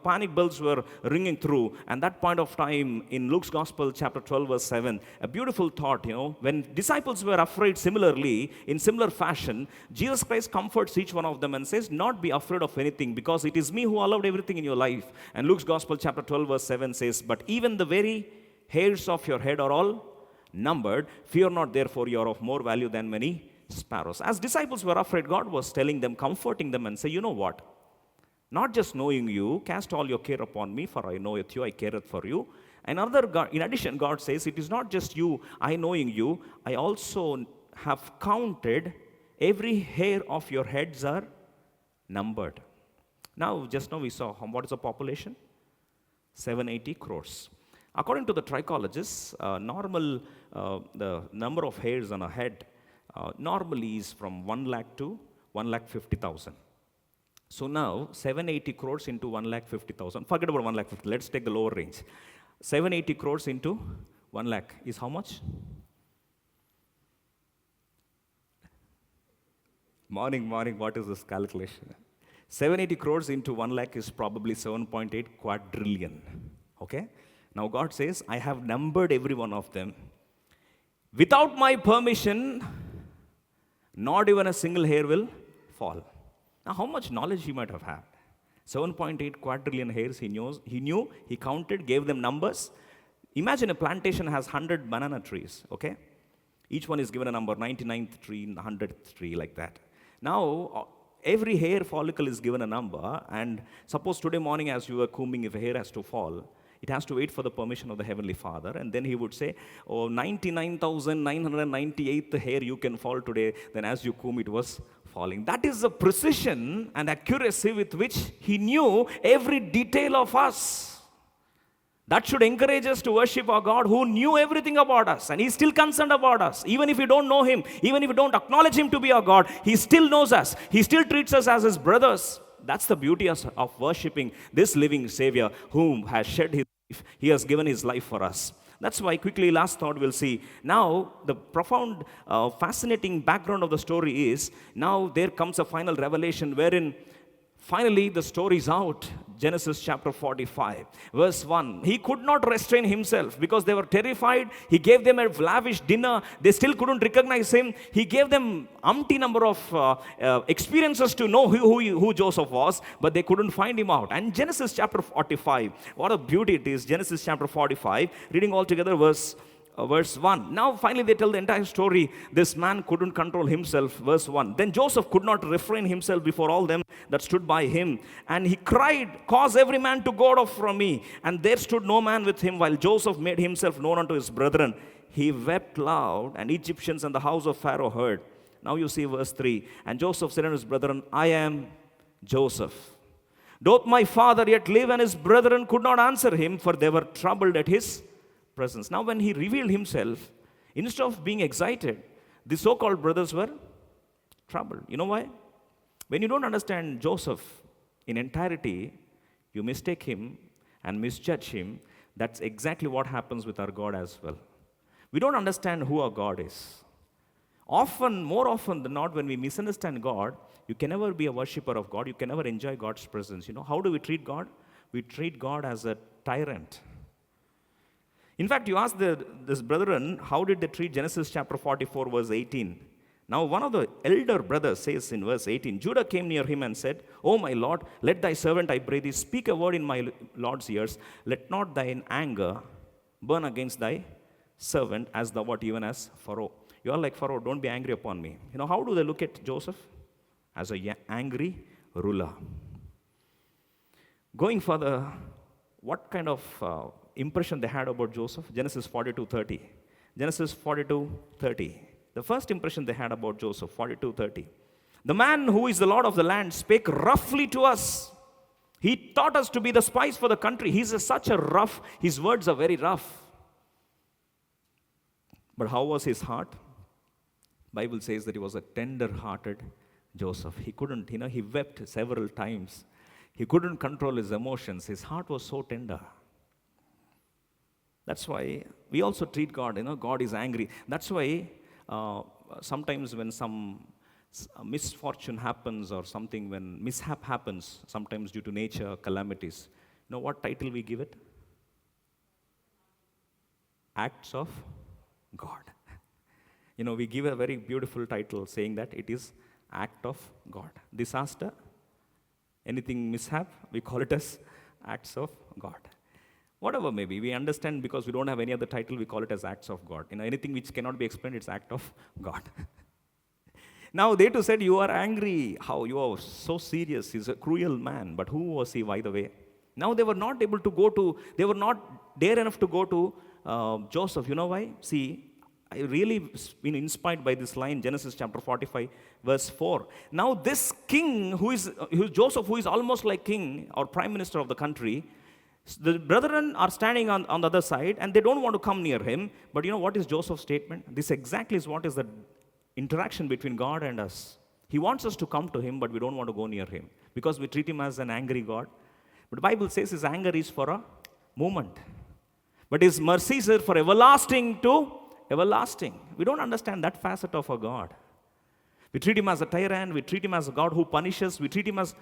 panic bells were ringing through. And that point of time, in Luke's Gospel, chapter 12, verse 7, a beautiful thought, when disciples were afraid similarly, in similar fashion, Jesus Christ comforts each one of them and says, not be afraid of anything, because it is me who allowed everything in your life. And Luke's Gospel, chapter 12, verse 7 says, but even the very hairs of your head are all numbered. Fear not, therefore, you are of more value than many sparrows. As disciples were afraid, God was telling them, comforting them, and say, you know what? Not just knowing you, cast all your care upon me, for I knoweth you, I careth for you. Another God, in addition, God says, it is not just you, I knowing you, I also have counted every hair of your heads are numbered. Now, just now we saw what is the population? 780 crores. According to the trichologists, the number of hairs on a head normally is from 1 lakh to 1,50,000. So now, 780 crores into 1,50,000. Forget about 1,50,000. Let's take the lower range. 780 crores into 1 lakh is how much? Morning, what is this calculation? 780 crores into 1 lakh is probably 7.8 quadrillion. Okay? Now God says, I have numbered every one of them. Without my permission, not even a single hair will fall. Now, how much knowledge he might have had? 7.8 quadrillion hairs he knew, he counted, gave them numbers. Imagine a plantation has 100 banana trees, okay? Each one is given a number, 99th tree, 100th tree, like that. Now, every hair follicle is given a number, and suppose today morning as you were combing, if a hair has to fall, it has to wait for the permission of the Heavenly Father, and then he would say, oh, 99,998th hair you can fall today, then as you comb it was falling. That is the precision and accuracy with which he knew every detail of us. That should encourage us to worship our God who knew everything about us, and He's still concerned about us. Even if we don't know Him, even if we don't acknowledge Him to be our God, He still knows us. He still treats us as His brothers. That's the beauty of worshiping this living Savior whom has shed His life. He has given His life for us. That's why, quickly, last thought we'll see. Now, the profound, fascinating background of the story is, now there comes a final revelation wherein finally the story is out. Genesis chapter 45, verse 1. He could not restrain himself because they were terrified. He gave them a lavish dinner. They still couldn't recognize him. He gave them umpty number of experiences to know who Joseph was, but they couldn't find him out. And Genesis chapter 45, what a beauty it is. Genesis chapter 45, reading all together verse 1. Now finally they tell the entire story. This man couldn't control himself. Verse 1. Then Joseph could not refrain himself before all them that stood by him. And he cried, cause every man to go out from me. And there stood no man with him, while Joseph made himself known unto his brethren. He wept loud, and Egyptians and the house of Pharaoh heard. Now you see verse 3. And Joseph said unto his brethren, I am Joseph. Doth my father yet live? And his brethren could not answer him, for they were troubled at his presence. Now, when he revealed himself, instead of being excited, the so-called brothers were troubled. You know why? When you don't understand Joseph in entirety, you mistake him and misjudge him. That's exactly what happens with our God as well. We don't understand who our God is. More often than not, when we misunderstand God, you can never be a worshiper of God. You can never enjoy God's presence. You know, how do we treat God? We treat God as a tyrant. In fact, you ask this brethren, how did they treat Genesis chapter 44, verse 18? Now, one of the elder brothers says in verse 18, Judah came near him and said, O my Lord, let thy servant, I pray thee, speak a word in my Lord's ears. Let not thine anger burn against thy servant, as thou art even as Pharaoh. You are like Pharaoh, don't be angry upon me. You know, how do they look at Joseph? As an angry ruler. Going further, what kind of impression they had about Joseph? Genesis 42:30. Genesis 42:30. The first impression they had about Joseph, 42:30. The man who is the Lord of the land spake roughly to us. He taught us to be the spies for the country. Such a rough, his words are very rough. But how was his heart? Bible says that he was a tender-hearted Joseph. He couldn't, he wept several times. He couldn't control his emotions. His heart was so tender. That's why we also treat God, God is angry. That's why sometimes when some misfortune happens or something, when mishap happens, sometimes due to nature, calamities, what title we give it? Acts of God. We give a very beautiful title saying that it is act of God. Disaster, anything mishap, we call it as acts of God. Whatever maybe, we understand because we don't have any other title, we call it as acts of God. Anything which cannot be explained, it's act of God. Now they too said, you are angry. How? You are so serious. He's a cruel man. But who was he, by the way? Now they were not able to go to, they were not dare enough to go to Joseph. You know why? See, I really been inspired by this line, Genesis chapter 45, verse 4. Now this king, who is Joseph, who is almost like king or prime minister of the country, the brethren are standing on the other side and they don't want to come near him. But you know what is Joseph's statement? This exactly is what is the interaction between God and us. He wants us to come to him, but we don't want to go near him because we treat him as an angry God. But the Bible says his anger is for a moment, but his mercies are for everlasting to everlasting. We don't understand that facet of a God. We treat him as a tyrant, we treat him as a God who punishes, we treat him as,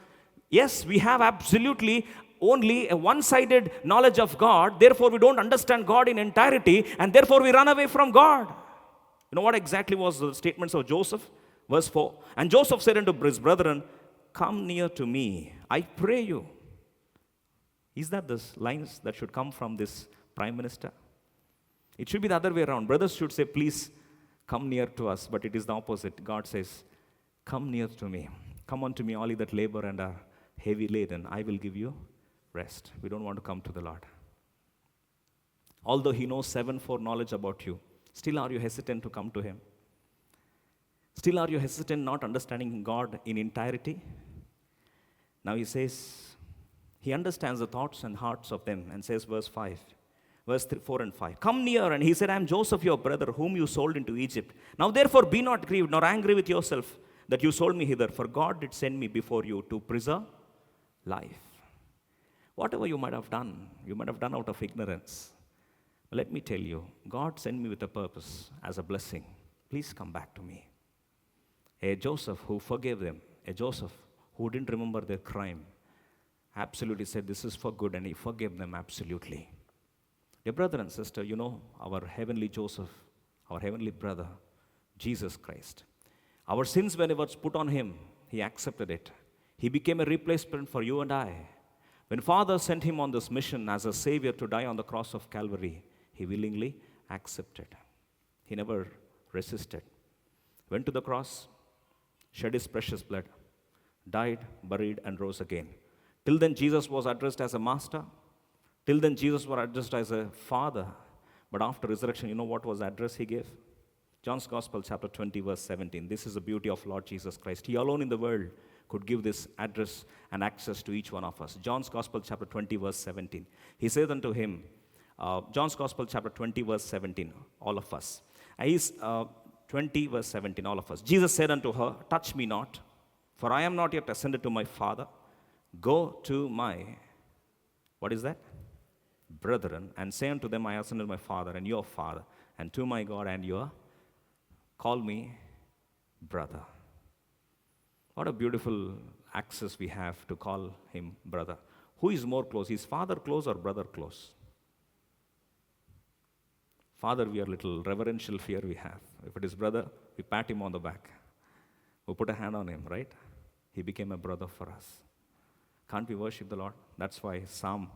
yes, we have absolutely only a one-sided knowledge of God, therefore we don't understand God in entirety, and therefore we run away from God. You know what exactly was the statements of Joseph? Verse 4. And Joseph said unto his brethren, come near to me, I pray you. Is that the lines that should come from this prime minister? It should be the other way around. Brothers should say, please come near to us, but it is the opposite. God says, come near to me. Come unto me, all ye that labor and are heavy laden. I will give you rest. We don't want to come to the Lord. Although he knows 7-4 knowledge about you, still are you hesitant to come to him? Still are you hesitant not understanding God in entirety? Now he says, he understands the thoughts and hearts of them and says verse 5, verse 4 and 5. Come near, and he said, I am Joseph your brother, whom you sold into Egypt. Now therefore be not grieved, nor angry with yourself that you sold me hither, for God did send me before you to preserve life. Whatever you might have done out of ignorance. Let me tell you, God sent me with a purpose, as a blessing. Please come back to me. A Joseph who forgave them, a Joseph who didn't remember their crime, absolutely said this is for good, and he forgave them absolutely. Dear brother and sister, you know our heavenly Joseph, our heavenly brother, Jesus Christ. Our sins, when it was put on him, he accepted it. He became a replacement for you and I. When Father sent him on this mission as a Savior to die on the cross of Calvary, he willingly accepted. He never resisted. Went to the cross, shed his precious blood, died, buried, and rose again. Till then, Jesus was addressed as a master. Till then, Jesus was addressed as a father. But after resurrection, you know what was the address he gave? John's Gospel, chapter 20, verse 17. This is the beauty of Lord Jesus Christ. He alone in the world could give this address and access to each one of us. John's Gospel, chapter 20, verse 17. He said unto him, John's Gospel, chapter 20, verse 17, all of us. He's 20, verse 17, all of us. Jesus said unto her, touch me not, for I am not yet ascended to my Father. Go to my, what is that? Brethren, and say unto them, I ascended to my Father and your Father, and to my God and your, call me brother. What a beautiful access we have to call him brother. Who is more close? Is father close or brother close? Father, we are little reverential fear we have. If it is brother, we pat him on the back. We put a hand on him, right? He became a brother for us. Can't we worship the Lord? That's why Psalm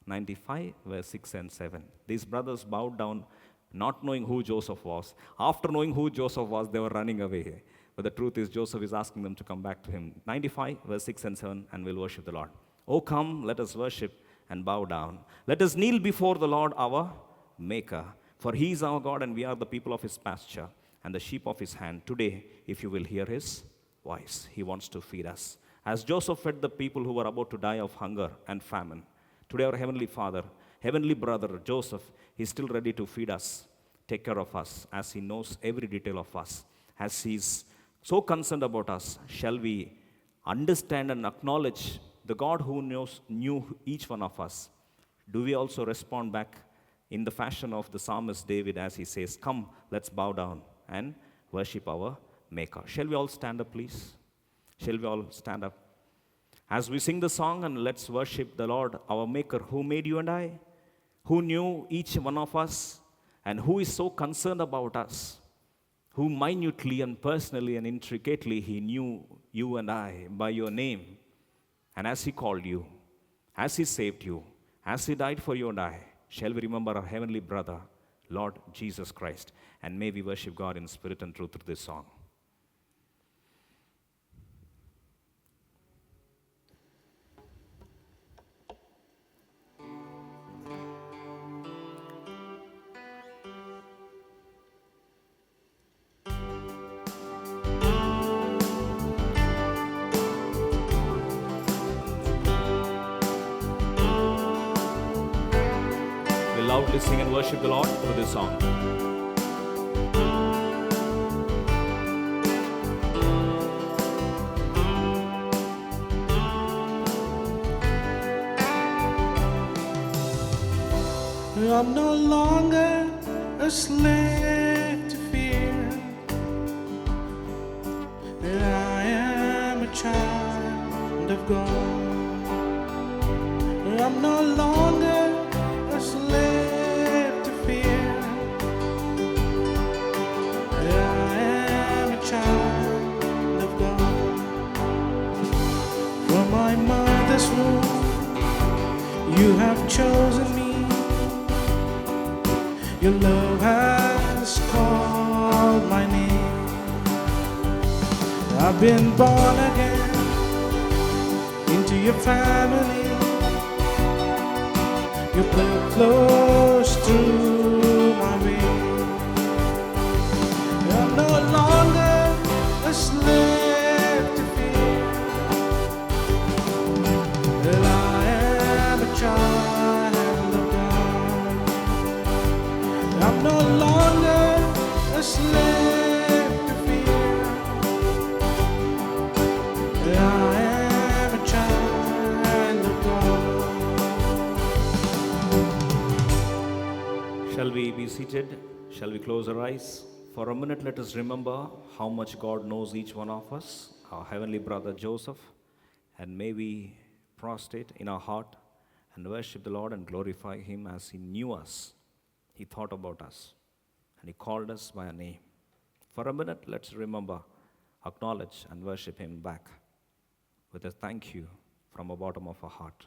95, verse 6 and 7. These brothers bowed down, not knowing who Joseph was. After knowing who Joseph was, they were running away. But the truth is, Joseph is asking them to come back to him. 95, verse 6 and 7, and we'll worship the Lord. Oh, come, let us worship and bow down. Let us kneel before the Lord our Maker. For he is our God, and we are the people of his pasture and the sheep of his hand. Today, if you will hear his voice, he wants to feed us. As Joseph fed the people who were about to die of hunger and famine, today our Heavenly Father, Heavenly Brother Joseph, is still ready to feed us, take care of us, as he knows every detail of us. As he's so concerned about us, shall we understand and acknowledge the God who knew each one of us? Do we also respond back in the fashion of the psalmist David as he says, come, let's bow down and worship our Maker. Shall we all stand up, please? Shall we all stand up? As we sing the song, and let's worship the Lord, our Maker, who made you and I, who knew each one of us, and who is so concerned about us, who minutely and personally and intricately he knew you and I by your name. And as he called you, as he saved you, as he died for you and I, Shall we remember our heavenly brother, Lord Jesus Christ? And may we worship God in spirit and truth through this song. We loudly sing and worship the Lord through this song. I'm no longer a slave to fear. I am a child of God. I'm no longer a slave to fear. I am a child of God. From my mother's womb, you have chosen me. Your love has called my name. I've been born again into your family. Your blood flows through my veins. I'm no longer a slave to fear. That I am a child of God. I'm no longer a slave to fear. I am a child of God. Shall we be seated? Shall we close our eyes? For a minute, let us remember how much God knows each one of us, our heavenly brother Joseph, and may we prostrate in our heart and worship the Lord and glorify Him as He knew us. He thought about us and He called us by a name. For a minute, let's remember, acknowledge, and worship Him back with a thank you from the bottom of our heart.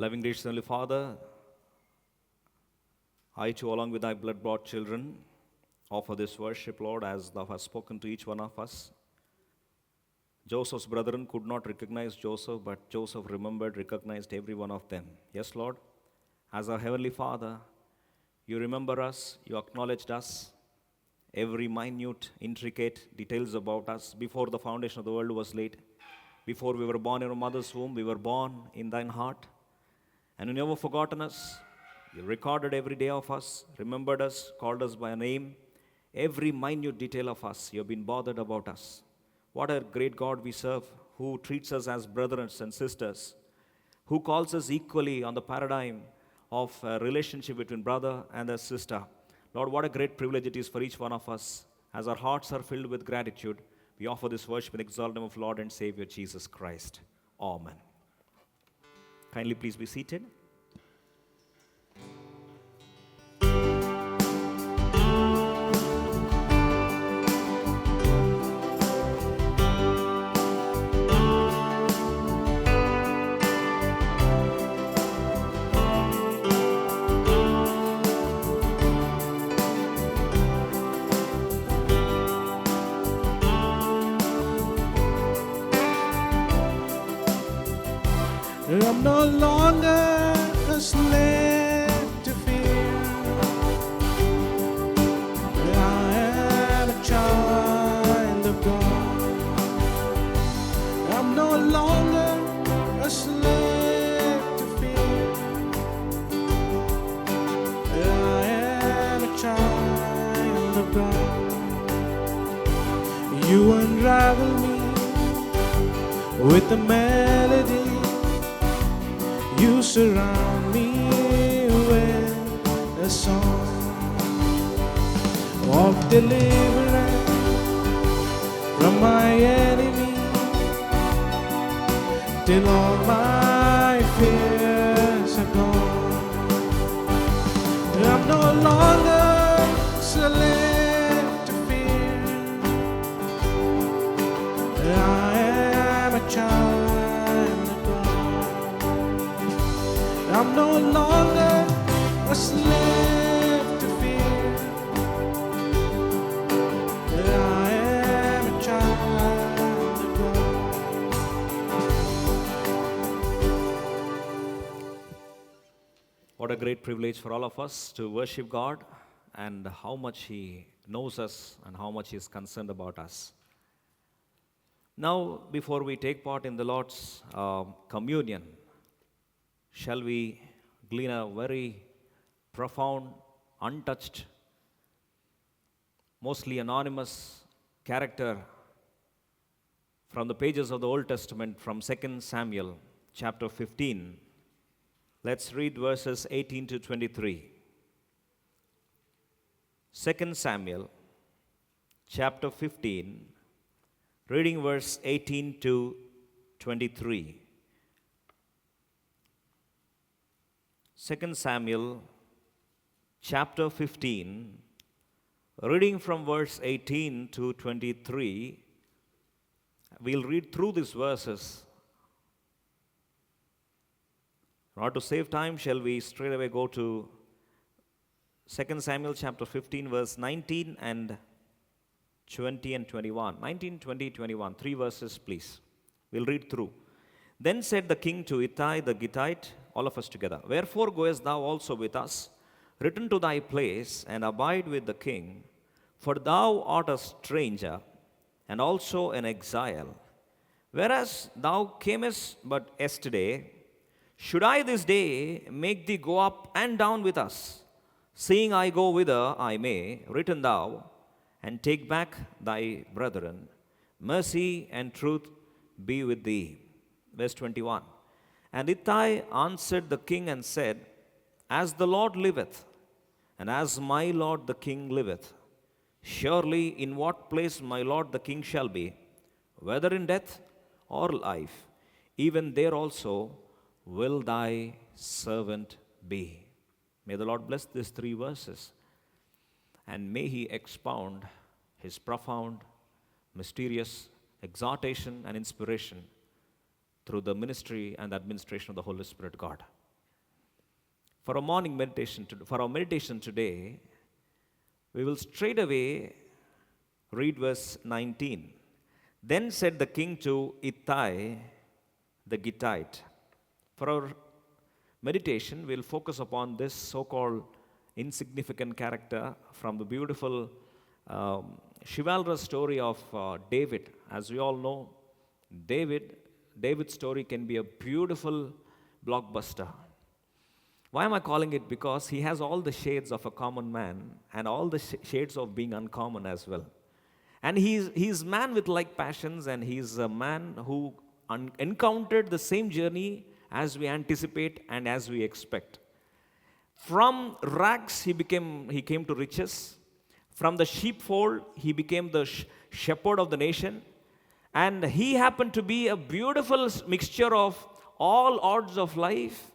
Loving gracious Heavenly Father, I too, along with thy blood-bought children, offer this worship, Lord, as thou hast spoken to each one of us. Joseph's brethren could not recognize Joseph, but Joseph remembered, recognized every one of them. Yes, Lord, as our Heavenly Father, you remember us, you acknowledged us, every minute, intricate details about us before the foundation of the world was laid. Before we were born in our mother's womb, we were born in thine heart. And you never forgotten us. You recorded every day of us, remembered us, called us by a name. Every minute detail of us, you have been bothered about us. What a great God we serve, who treats us as brothers and sisters, who calls us equally on the paradigm of a relationship between brother and a sister. Lord, what a great privilege it is for each one of us. As our hearts are filled with gratitude, we offer this worship in the exalted name of Lord and Savior Jesus Christ. Amen. Kindly please be seated. I'm no longer a slave to fear. I am a child of God. I'm no longer God. You unravel me with a melody. You surround me with a song of deliverance from my enemy, till all my fears are gone. I'm no longer slave to fear. I am a child of God. I'm no longer a slave to fear. I am a child of God. What a great privilege for all of us to worship God and how much He knows us and how much He is concerned about us. Now, before we take part in the Lord's communion, shall we glean a very profound, untouched, mostly anonymous character from the pages of the Old Testament from 2 Samuel chapter 15. Let's read verses 18 to 23. 2 Samuel chapter 15, reading verse 18 to 23. 2 Samuel chapter 15, reading from verse 18 to 23. We'll read through these verses. In order to save time, shall we straight away go to 2 Samuel chapter 15, verse 19 and 20 and 21. 19, 20, 21. 3 verses, please. We'll read through. Then said the king to Ittai the Gittite, all of us together, wherefore goest thou also with us? Return to thy place and abide with the king, for thou art a stranger and also an exile. Whereas thou camest but yesterday, should I this day make thee go up and down with us? Seeing I go whither I may, return thou and take back thy brethren. Mercy and truth be with thee. Verse 21. And Ittai answered the king and said, As the Lord liveth, and as my lord the king liveth, surely in what place my lord the king shall be, whether in death or life, even there also will thy servant be. May the Lord bless these 3 verses, and may He expound His profound, mysterious exhortation and inspiration through the ministry and administration of the Holy Spirit God. For our meditation today, we will straight away read verse 19. Then said the king to Ittai the Gittite. For our meditation, we'll focus upon this so-called insignificant character from the beautiful chivalrous story of David. As we all know, David's story can be a beautiful blockbuster. Why am I calling it? Because he has all the shades of a common man and all the shades of being uncommon as well. And he's a man with like passions, and he's a man who encountered the same journey as we anticipate and as we expect. From rags, he came to riches. From the sheepfold, he became the shepherd of the nation. And he happened to be a beautiful mixture of all odds of life.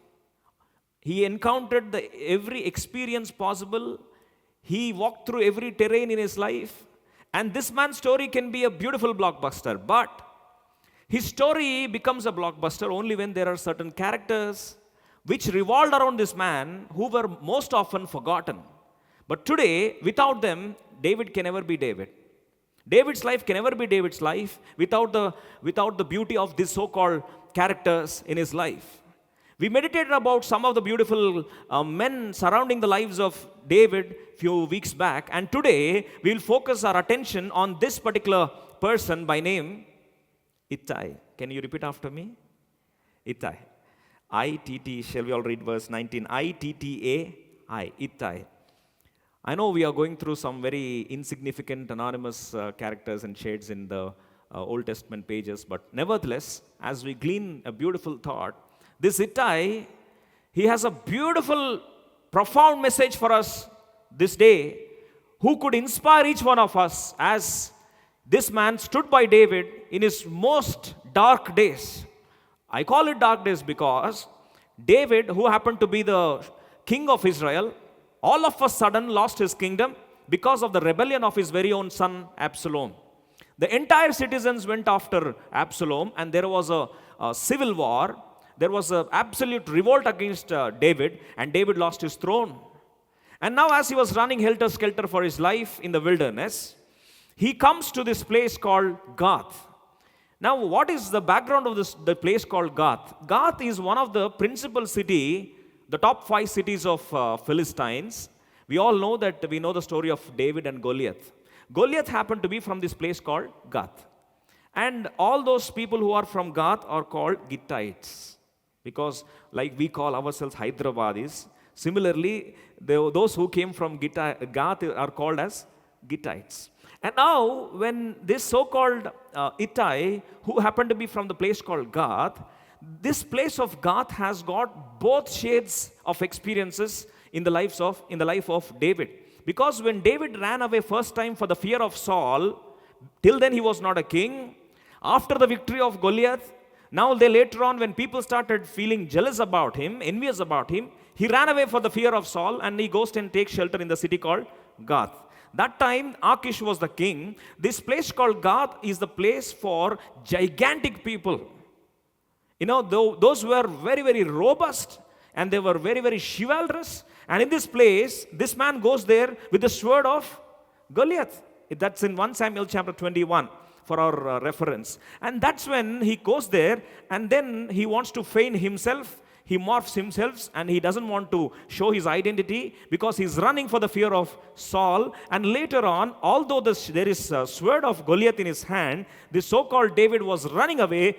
He encountered every experience possible. He walked through every terrain in his life. And this man's story can be a beautiful blockbuster. But his story becomes a blockbuster only when there are certain characters which revolved around this man who were most often forgotten. But today, without them, David can never be David. David's life can never be David's life without the beauty of these so-called characters in his life. We meditated about some of the beautiful men surrounding the lives of David few weeks back, and today we will focus our attention on this particular person by name Ittai. Can you repeat after me? Ittai. I-T-T, shall we all read verse 19? I-T-T-A-I, Ittai. I know we are going through some very insignificant anonymous characters and shades in the Old Testament pages, but nevertheless, as we glean a beautiful thought, this Ittai, he has a beautiful, profound message for us this day, who could inspire each one of us as this man stood by David in his most dark days. I call it dark days because David, who happened to be the king of Israel, all of a sudden lost his kingdom because of the rebellion of his very own son Absalom. The entire citizens went after Absalom, and there was a civil war. There was an absolute revolt against David, and David lost his throne. And now, as he was running helter skelter for his life in the wilderness, he comes to this place called Gath. Now, what is the background of the place called Gath? Gath is one of the principal city, the top 5 cities of Philistines. We all know that we know the story of David and Goliath. Goliath happened to be from this place called Gath. And all those people who are from Gath are called Gittites. Because like we call ourselves Hyderabadis, similarly, those who came from Gath are called as Gittites. And now, when this so-called Ittai, who happened to be from the place called Gath, this place of Gath has got both shades of experiences in the life of David. Because when David ran away first time for the fear of Saul, till then he was not a king. After the victory of Goliath, now later on when people started feeling jealous about him, envious about him, he ran away for the fear of Saul, and he goes and takes shelter in the city called Gath. That time, Achish was the king. This place called Gath is the place for gigantic people. You know, those were very, very robust, and they were very, very chivalrous. And in this place, this man goes there with the sword of Goliath. That's in 1 Samuel chapter 21 for our reference. And that's when he goes there, and then he wants to feign himself. He morphs himself, and he doesn't want to show his identity because he's running for the fear of Saul. And later on, although there is a sword of Goliath in his hand, this so-called David was running away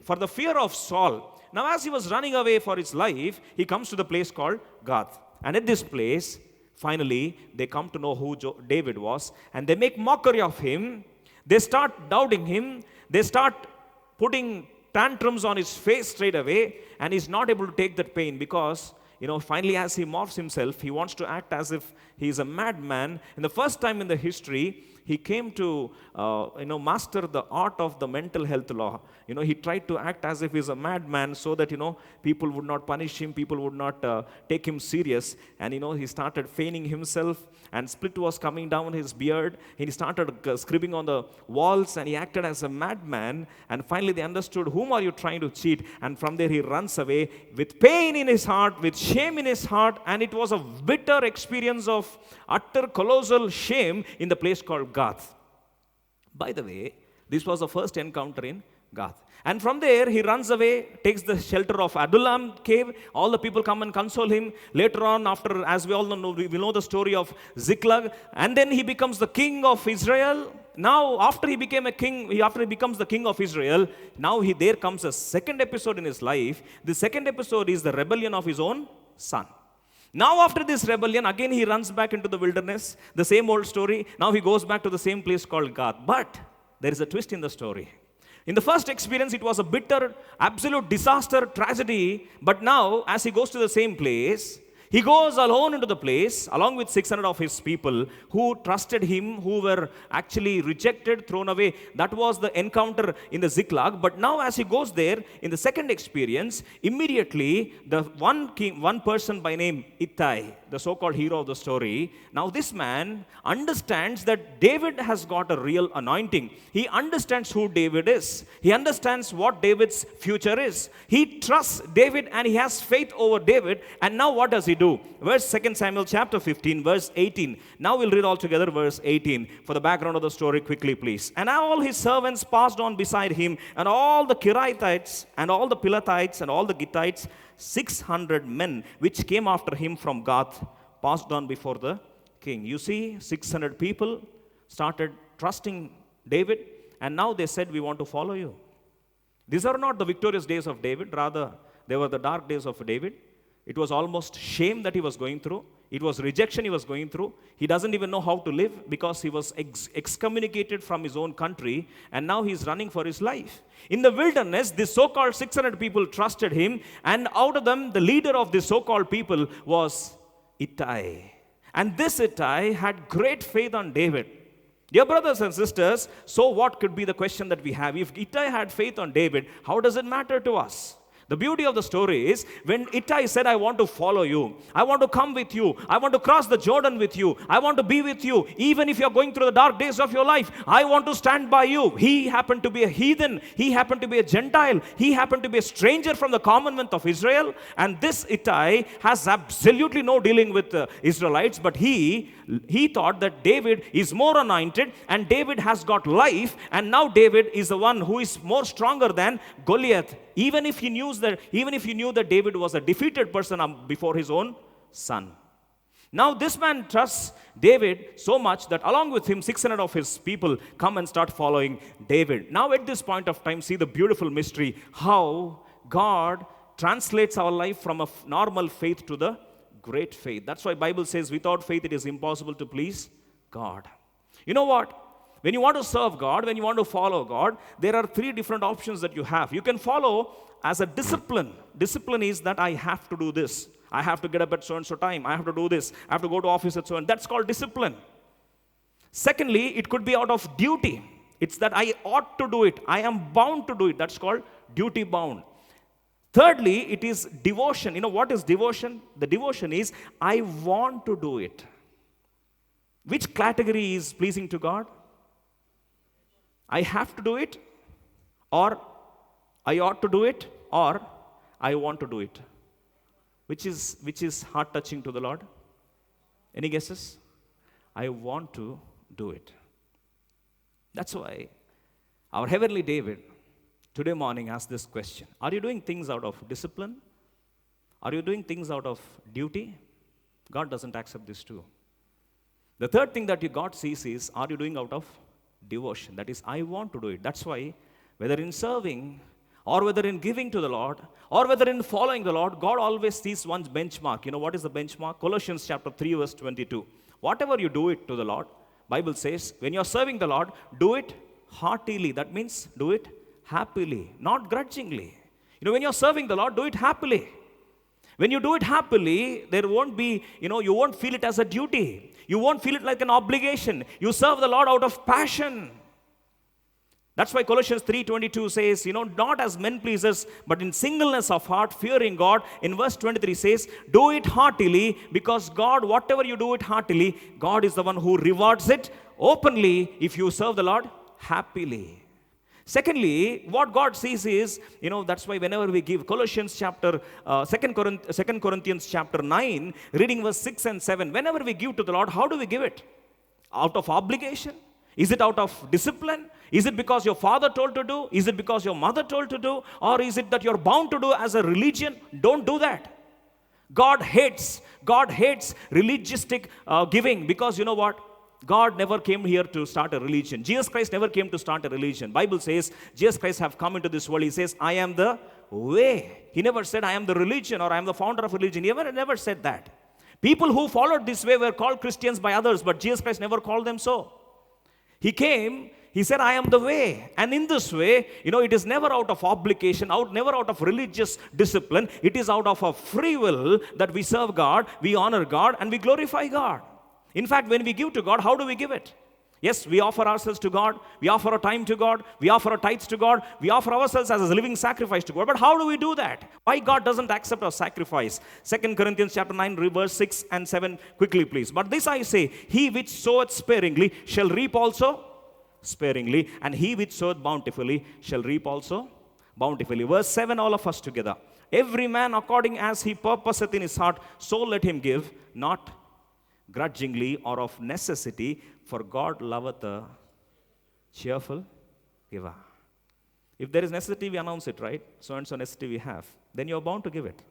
for the fear of Saul. Now, as he was running away for his life, he comes to the place called Gath. And at this place, finally, they come to know who David was, and they make mockery of him. They start doubting him. They start putting tantrums on his face straight away, and he's not able to take that pain because, finally as he morphs himself, he wants to act as if he's a madman. And the first time in the history, he came to, master the art of the mental health law. He tried to act as if he's a madman so that, people would not punish him, people would not take him serious. And, he started feigning himself, and split was coming down his beard. He started scribbling on the walls, and he acted as a madman. And finally they understood, whom are you trying to cheat? And from there he runs away with pain in his heart, with shame in his heart. And it was a bitter experience of utter colossal shame in the place called Gath. By the way, this was the first encounter in Gath. And from there, he runs away, takes the shelter of Adullam cave. All the people come and console him. Later on, after, as we all know, we know the story of Ziklag. And then he becomes the king of Israel. Now, after he became a king, after he becomes the king of Israel, now there comes a second episode in his life. The second episode is the rebellion of his own son. Now, after this rebellion, again he runs back into the wilderness. The same old story. Now he goes back to the same place called Gath. But there is a twist in the story. In the first experience, it was a bitter, absolute disaster, tragedy. But now, as he goes to the same place, he goes alone into the place, along with 600 of his people who trusted him, who were actually rejected, thrown away. That was the encounter in the Ziklag. But now, as he goes there, in the second experience, immediately, the one person by name Ittai, the so-called hero of the story, now this man understands that David has got a real anointing. He understands who David is. He understands what David's future is. He trusts David, and he has faith over David. And now what does he do? Verse 2 Samuel chapter 15, verse 18. Now we'll read all together verse 18 for the background of the story quickly, please. And all his servants passed on beside him, and all the Kerethites, and all the Pelethites, and all the Gittites, 600 men which came after him from Gath, passed on before the king. You see, 600 people started trusting David, and now they said, we want to follow you. These are not the victorious days of David, rather they were the dark days of David. It was almost shame that he was going through. It was rejection he was going through. He doesn't even know how to live because he was excommunicated from his own country, and now he's running for his life. In the wilderness, this so-called 600 people trusted him, and out of them, the leader of this so-called people was Ittai. And this Ittai had great faith on David. Dear brothers and sisters, so what could be the question that we have? If Ittai had faith on David, how does it matter to us? The beauty of the story is when Ittai said, I want to follow you, I want to come with you, I want to cross the Jordan with you, I want to be with you, even if you're going through the dark days of your life, I want to stand by you. He happened to be a heathen, he happened to be a Gentile, he happened to be a stranger from the commonwealth of Israel, and this Ittai has absolutely no dealing with the Israelites, but he thought that David is more anointed and David has got life, and now David is the one who is more stronger than Goliath. Even if he knew that David was a defeated person before his own son. Now this man trusts David so much that along with him 600 of his people come and start following David. Now at this point of time, see the beautiful mystery, how God translates our life from a normal faith to the great faith. That's why Bible says without faith it is impossible to please God. You know what? When you want to serve God, when you want to follow God, there are three different options that you have. You can follow as a discipline. Discipline is that I have to do this. I have to get up at so-and-so time. I have to do this. I have to go to office at so-and-so. That's called discipline. Secondly, it could be out of duty. It's that I ought to do it. I am bound to do it. That's called duty bound. Thirdly, it is devotion. You know what is devotion? The devotion is I want to do it. Which category is pleasing to God? I have to do it, or I ought to do it, or I want to do it. Which is heart touching to the Lord? Any guesses? I want to do it. That's why our heavenly David today morning asked this question. Are you doing things out of discipline? Are you doing things out of duty? God doesn't accept this too. The third thing that God sees is, are you doing out of devotion? That is, I want to do it. That's why, whether in serving, or whether in giving to the Lord, or whether in following the Lord, God always sees one's benchmark. You know what is the benchmark? Colossians chapter 3 verse 22. Whatever you do it to the Lord, Bible says, when you're serving the Lord, do it heartily. That means do it happily, not grudgingly. You know, when you're serving the Lord, do it happily. When you do it happily, there won't be, you won't feel it as a duty. You won't feel it like an obligation. You serve the Lord out of passion. That's why Colossians 3:22 says, not as men pleasers, but in singleness of heart, fearing God. In verse 23 says, do it heartily, because God, whatever you do it heartily, God is the one who rewards it openly if you serve the Lord happily. Secondly, what God sees is, that's why whenever we give Colossians chapter, 2 Corinthians chapter 9, reading verse 6 and 7, whenever we give to the Lord, how do we give it? Out of obligation? Is it out of discipline? Is it because your father told to do? Is it because your mother told to do? Or is it that you're bound to do as a religion? Don't do that. God hates religious giving, because you know what? God never came here to start a religion. Jesus Christ never came to start a religion. Bible says Jesus Christ have come into this world. He says, I am the way. He never said, I am the religion, or I am the founder of religion. He never said that. People who followed this way were called Christians by others, but Jesus Christ never called them so. He came, he said, I am the way. And in this way, it is never out of obligation, never out of religious discipline. It is out of a free will that we serve God, we honor God, and we glorify God. In fact, when we give to God, how do we give it? Yes, we offer ourselves to God, we offer our time to God, we offer our tithes to God, we offer ourselves as a living sacrifice to God. But how do we do that? Why God doesn't accept our sacrifice? 2 Corinthians chapter 9, verse 6 and 7, quickly please. But this I say, he which soweth sparingly shall reap also sparingly, and he which soweth bountifully shall reap also bountifully. Verse 7, all of us together. Every man according as he purposeth in his heart, so let him give, not grudgingly or of necessity, for God loveth a cheerful giver. If there is necessity, we announce it, right? So and so necessity we have. Then you're bound to give it.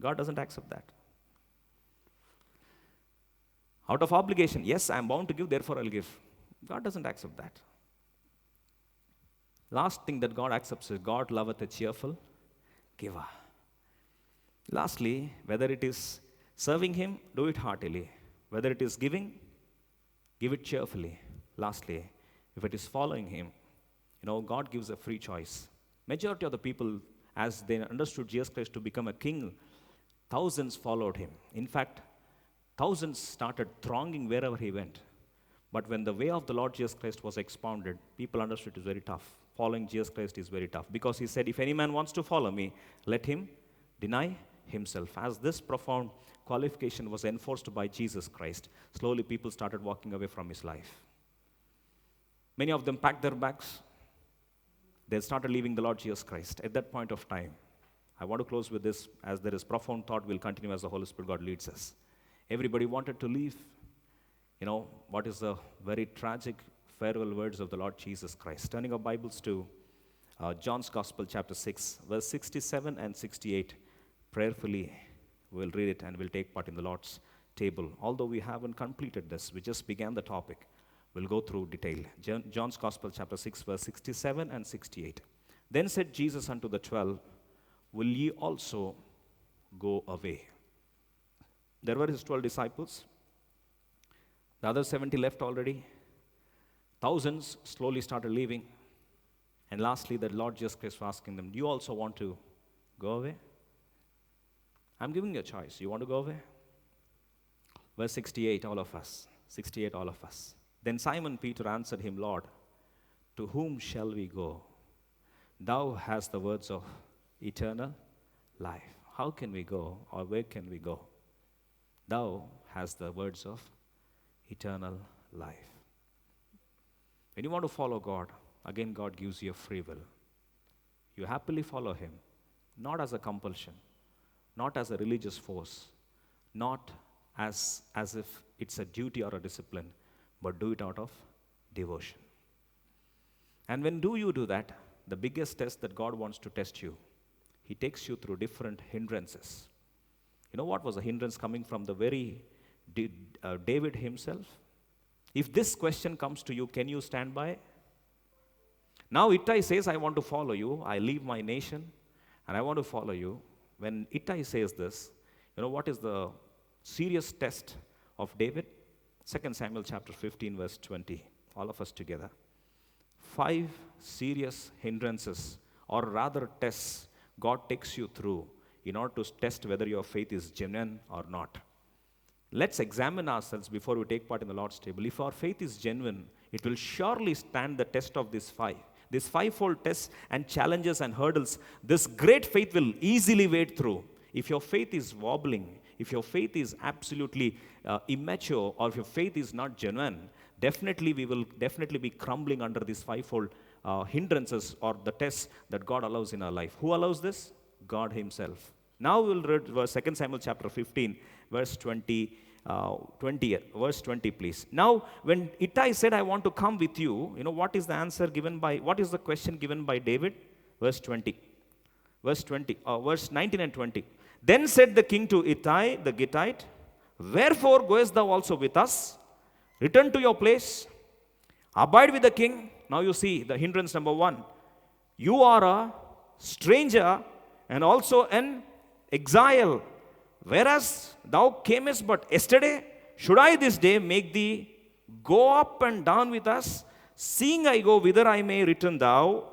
God doesn't accept that. Out of obligation, yes, I'm bound to give, therefore I'll give. God doesn't accept that. Last thing that God accepts is God loveth a cheerful giver. Lastly, whether it is Serving Him, do it heartily. Whether it is giving, give it cheerfully. Lastly, if it is following Him, God gives a free choice. Majority of the people, as they understood Jesus Christ to become a king, thousands followed Him. In fact, thousands started thronging wherever He went. But when the way of the Lord Jesus Christ was expounded, people understood it is very tough. Following Jesus Christ is very tough. Because He said, if any man wants to follow me, let him deny himself. As this profound qualification was enforced by Jesus Christ, slowly people started walking away from His life. Many of them packed their bags. They started leaving the Lord Jesus Christ. At that point of time, I want to close with this, as there is profound thought. We'll continue as the Holy Spirit God leads us. Everybody wanted to leave. What is the very tragic farewell words of the Lord Jesus Christ? Turning our Bibles to John's Gospel, chapter 6, verse 67 and 68. Prayerfully, we'll read it and we'll take part in the Lord's table. Although we haven't completed this, we just began the topic. We'll go through detail. John's Gospel, chapter 6, verse 67 and 68. Then said Jesus unto the 12, will ye also go away? There were His 12 disciples. The other 70 left already. Thousands slowly started leaving. And lastly, the Lord Jesus Christ was asking them, do you also want to go away? I'm giving you a choice. You want to go away? Verse 68, all of us. 68, all of us. Then Simon Peter answered Him, Lord, to whom shall we go? Thou hast the words of eternal life. How can we go, or where can we go? Thou hast the words of eternal life. When you want to follow God, again God gives you a free will. You happily follow Him, not as a compulsion, not as a religious force, not as if it's a duty or a discipline, but do it out of devotion. And when you do that, the biggest test that God wants to test you, He takes you through different hindrances. You know what was a hindrance coming from the very David himself? If this question comes to you, can you stand by? Now Ittai says, I want to follow you. I leave my nation and I want to follow you. When Ittai says this, what is the serious test of David? 2 Samuel chapter 15, verse 20. All of us together. 5 serious hindrances, or rather tests, God takes you through in order to test whether your faith is genuine or not. Let's examine ourselves before we take part in the Lord's table. If our faith is genuine, it will surely stand the test of these 5. These 5-fold tests and challenges and hurdles, this great faith will easily wade through. If your faith is wobbling, if your faith is absolutely immature, or if your faith is not genuine, we will definitely be crumbling under these 5-fold hindrances or the tests that God allows in our life. Who allows this? God Himself. Now we will read 2 Samuel chapter 15, verse 20, verse 20, please. Now, when Ittai said, I want to come with you, what is the answer given by, what is the question given by David? Verse 20. Verse 19 and 20. Then said the king to Ittai the Gittite, wherefore goest thou also with us? Return to your place. Abide with the king. Now you see the hindrance number 1. You are a stranger and also an exile. Whereas thou camest but yesterday, should I this day make thee go up and down with us? Seeing I go whither I may return thou,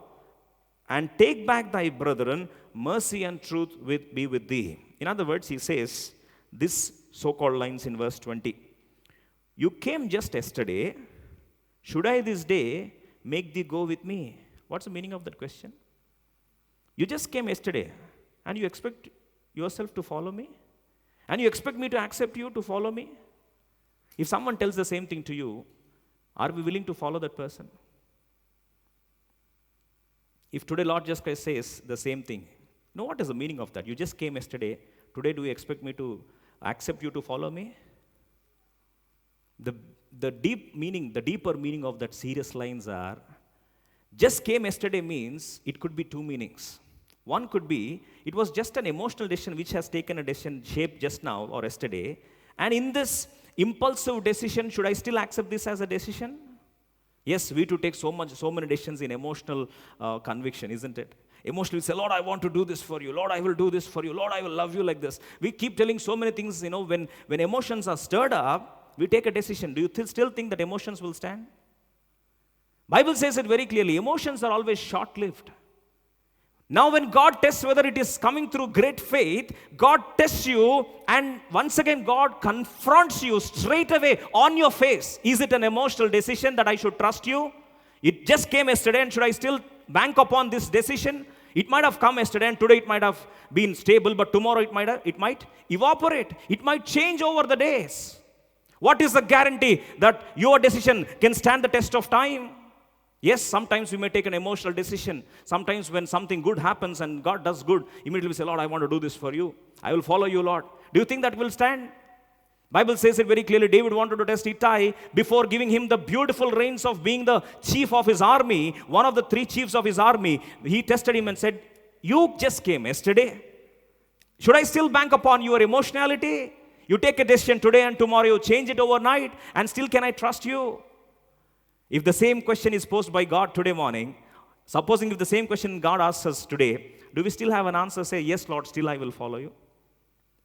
and take back thy brethren, mercy and truth be with thee. In other words, he says this so-called lines in verse 20. You came just yesterday, should I this day make thee go with me? What's the meaning of that question? You just came yesterday, and you expect yourself to follow me? And you expect me to accept you to follow me? If someone tells the same thing to you, are we willing to follow that person? If today Lord Jesus Christ says the same thing, what is the meaning of that? You just came yesterday, today do you expect me to accept you to follow me? The deeper meaning of that serious lines are, just came yesterday means it could be 2 meanings. One could be, it was just an emotional decision which has taken a decision shape just now or yesterday. And in this impulsive decision, should I still accept this as a decision? Yes, we too take so many decisions in emotional conviction, isn't it? Emotionally, we say, Lord, I want to do this for you. Lord, I will do this for you. Lord, I will love you like this. We keep telling so many things, when emotions are stirred up, we take a decision. Do you still think that emotions will stand? Bible says it very clearly. Emotions are always short-lived. Now when God tests whether it is coming through great faith, God tests you, and once again God confronts you straight away on your face. Is it an emotional decision that I should trust you? It just came yesterday, and should I still bank upon this decision? It might have come yesterday, and today it might have been stable, but tomorrow it might evaporate. It might change over the days. What is the guarantee that your decision can stand the test of time? Yes, sometimes we may take an emotional decision. Sometimes when something good happens and God does good, immediately we say, Lord, I want to do this for you. I will follow you, Lord. Do you think that will stand? Bible says it very clearly. David wanted to test Ittai before giving him the beautiful reins of being the chief of his army, one of the 3 chiefs of his army. He tested him and said, you just came yesterday. Should I still bank upon your emotionality? You take a decision today and tomorrow you change it overnight, and still can I trust you? If the same question is posed by God today morning, supposing if the same question God asks us today, do we still have an answer? Say, yes, Lord, still I will follow you.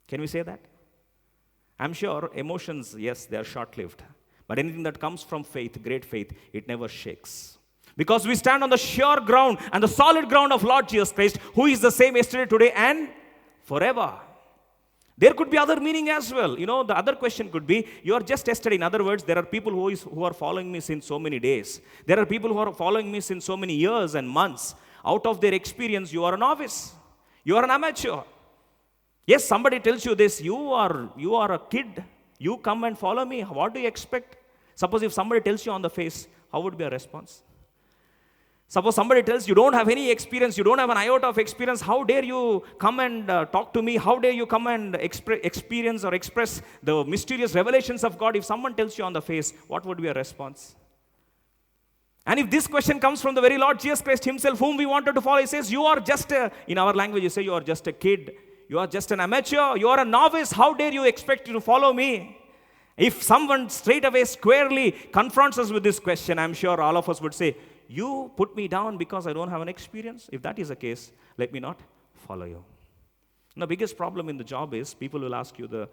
Can we say that? I'm sure emotions, yes, they are short-lived. But anything that comes from faith, great faith, it never shakes. Because we stand on the sure ground and the solid ground of Lord Jesus Christ, who is the same yesterday, today, and forever. There could be other meaning as well. The other question could be, you are just tested. In other words, there are people who are following me since so many days. There are people who are following me since so many years and months. Out of their experience, you are a novice. You are an amateur. Yes, somebody tells you this, you are a kid. You come and follow me. What do you expect? Suppose if somebody tells you on the face, how would be a response? Suppose somebody tells you don't have any experience, you don't have an iota of experience, how dare you come and talk to me? How dare you come and experience or express the mysterious revelations of God? If someone tells you on the face, what would be a response? And if this question comes from the very Lord Jesus Christ himself, whom we wanted to follow, he says, you are just in our language, you say you are just a kid, you are just an amateur, you are a novice, how dare you expect to follow me? If someone straight away squarely confronts us with this question, I'm sure all of us would say, you put me down because I don't have an experience? If that is the case, let me not follow you. The biggest problem in the job is people will ask you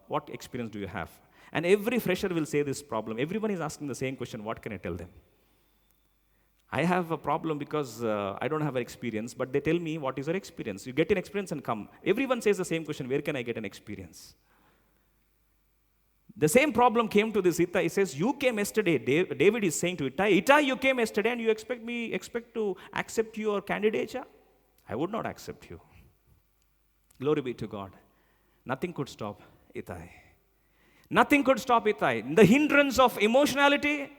what experience do you have? And every fresher will say this problem. Everyone is asking the same question, what can I tell them? I have a problem because I don't have an experience, but they tell me, what is your experience? You get an experience and come. Everyone says the same question, where can I get an experience? The same problem came to this Ittai. He says, you came yesterday. David is saying to Ittai, Ittai, you came yesterday and you expect to accept your candidature? I would not accept you. Glory be to God. Nothing could stop Ittai. Nothing could stop Ittai. The hindrance of emotionality,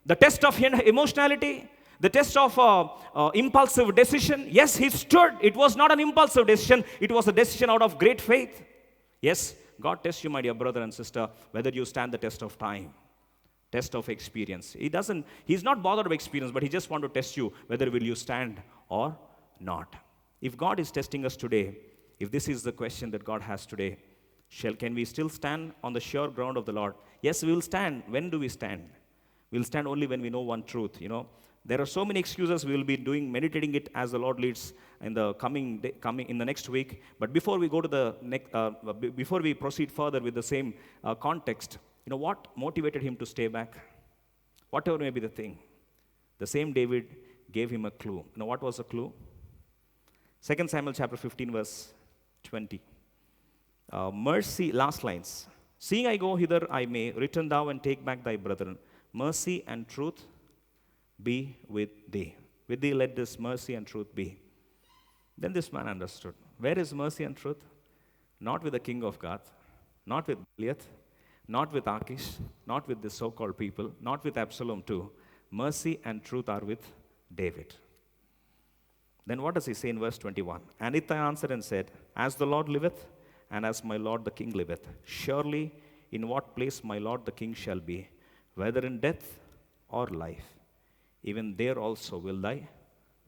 the test of emotionality, the test of impulsive decision. Yes, he stood. It was not an impulsive decision. It was a decision out of great faith. Yes, God tests you, my dear brother and sister, whether you stand the test of time, test of experience. He's not bothered with experience, but he just wants to test you whether will you stand or not. If God is testing us today, if this is the question that God has today, can we still stand on the sure ground of the Lord? Yes, we will stand. When do we stand? We'll stand only when we know one truth, There are so many excuses. We will be meditating it as the Lord leads in the coming in the next week. But before we go to the next, before we proceed further with the same context, what motivated him to stay back? Whatever may be the thing, the same David gave him a clue. What was the clue? 2 Samuel chapter 15, verse 20. Mercy, last lines. Seeing I go hither, I may return thou and take back thy brethren. Mercy and truth be with thee. With thee let this mercy and truth be. Then this man understood. Where is mercy and truth? Not with the king of Gath, not with Goliath, not with Achish, not with the so-called people, not with Absalom too. Mercy and truth are with David. Then what does he say in verse 21? And Ittai answered and said, as the Lord liveth, and as my Lord the king liveth, surely in what place my Lord the king shall be, whether in death or life, even there also will thy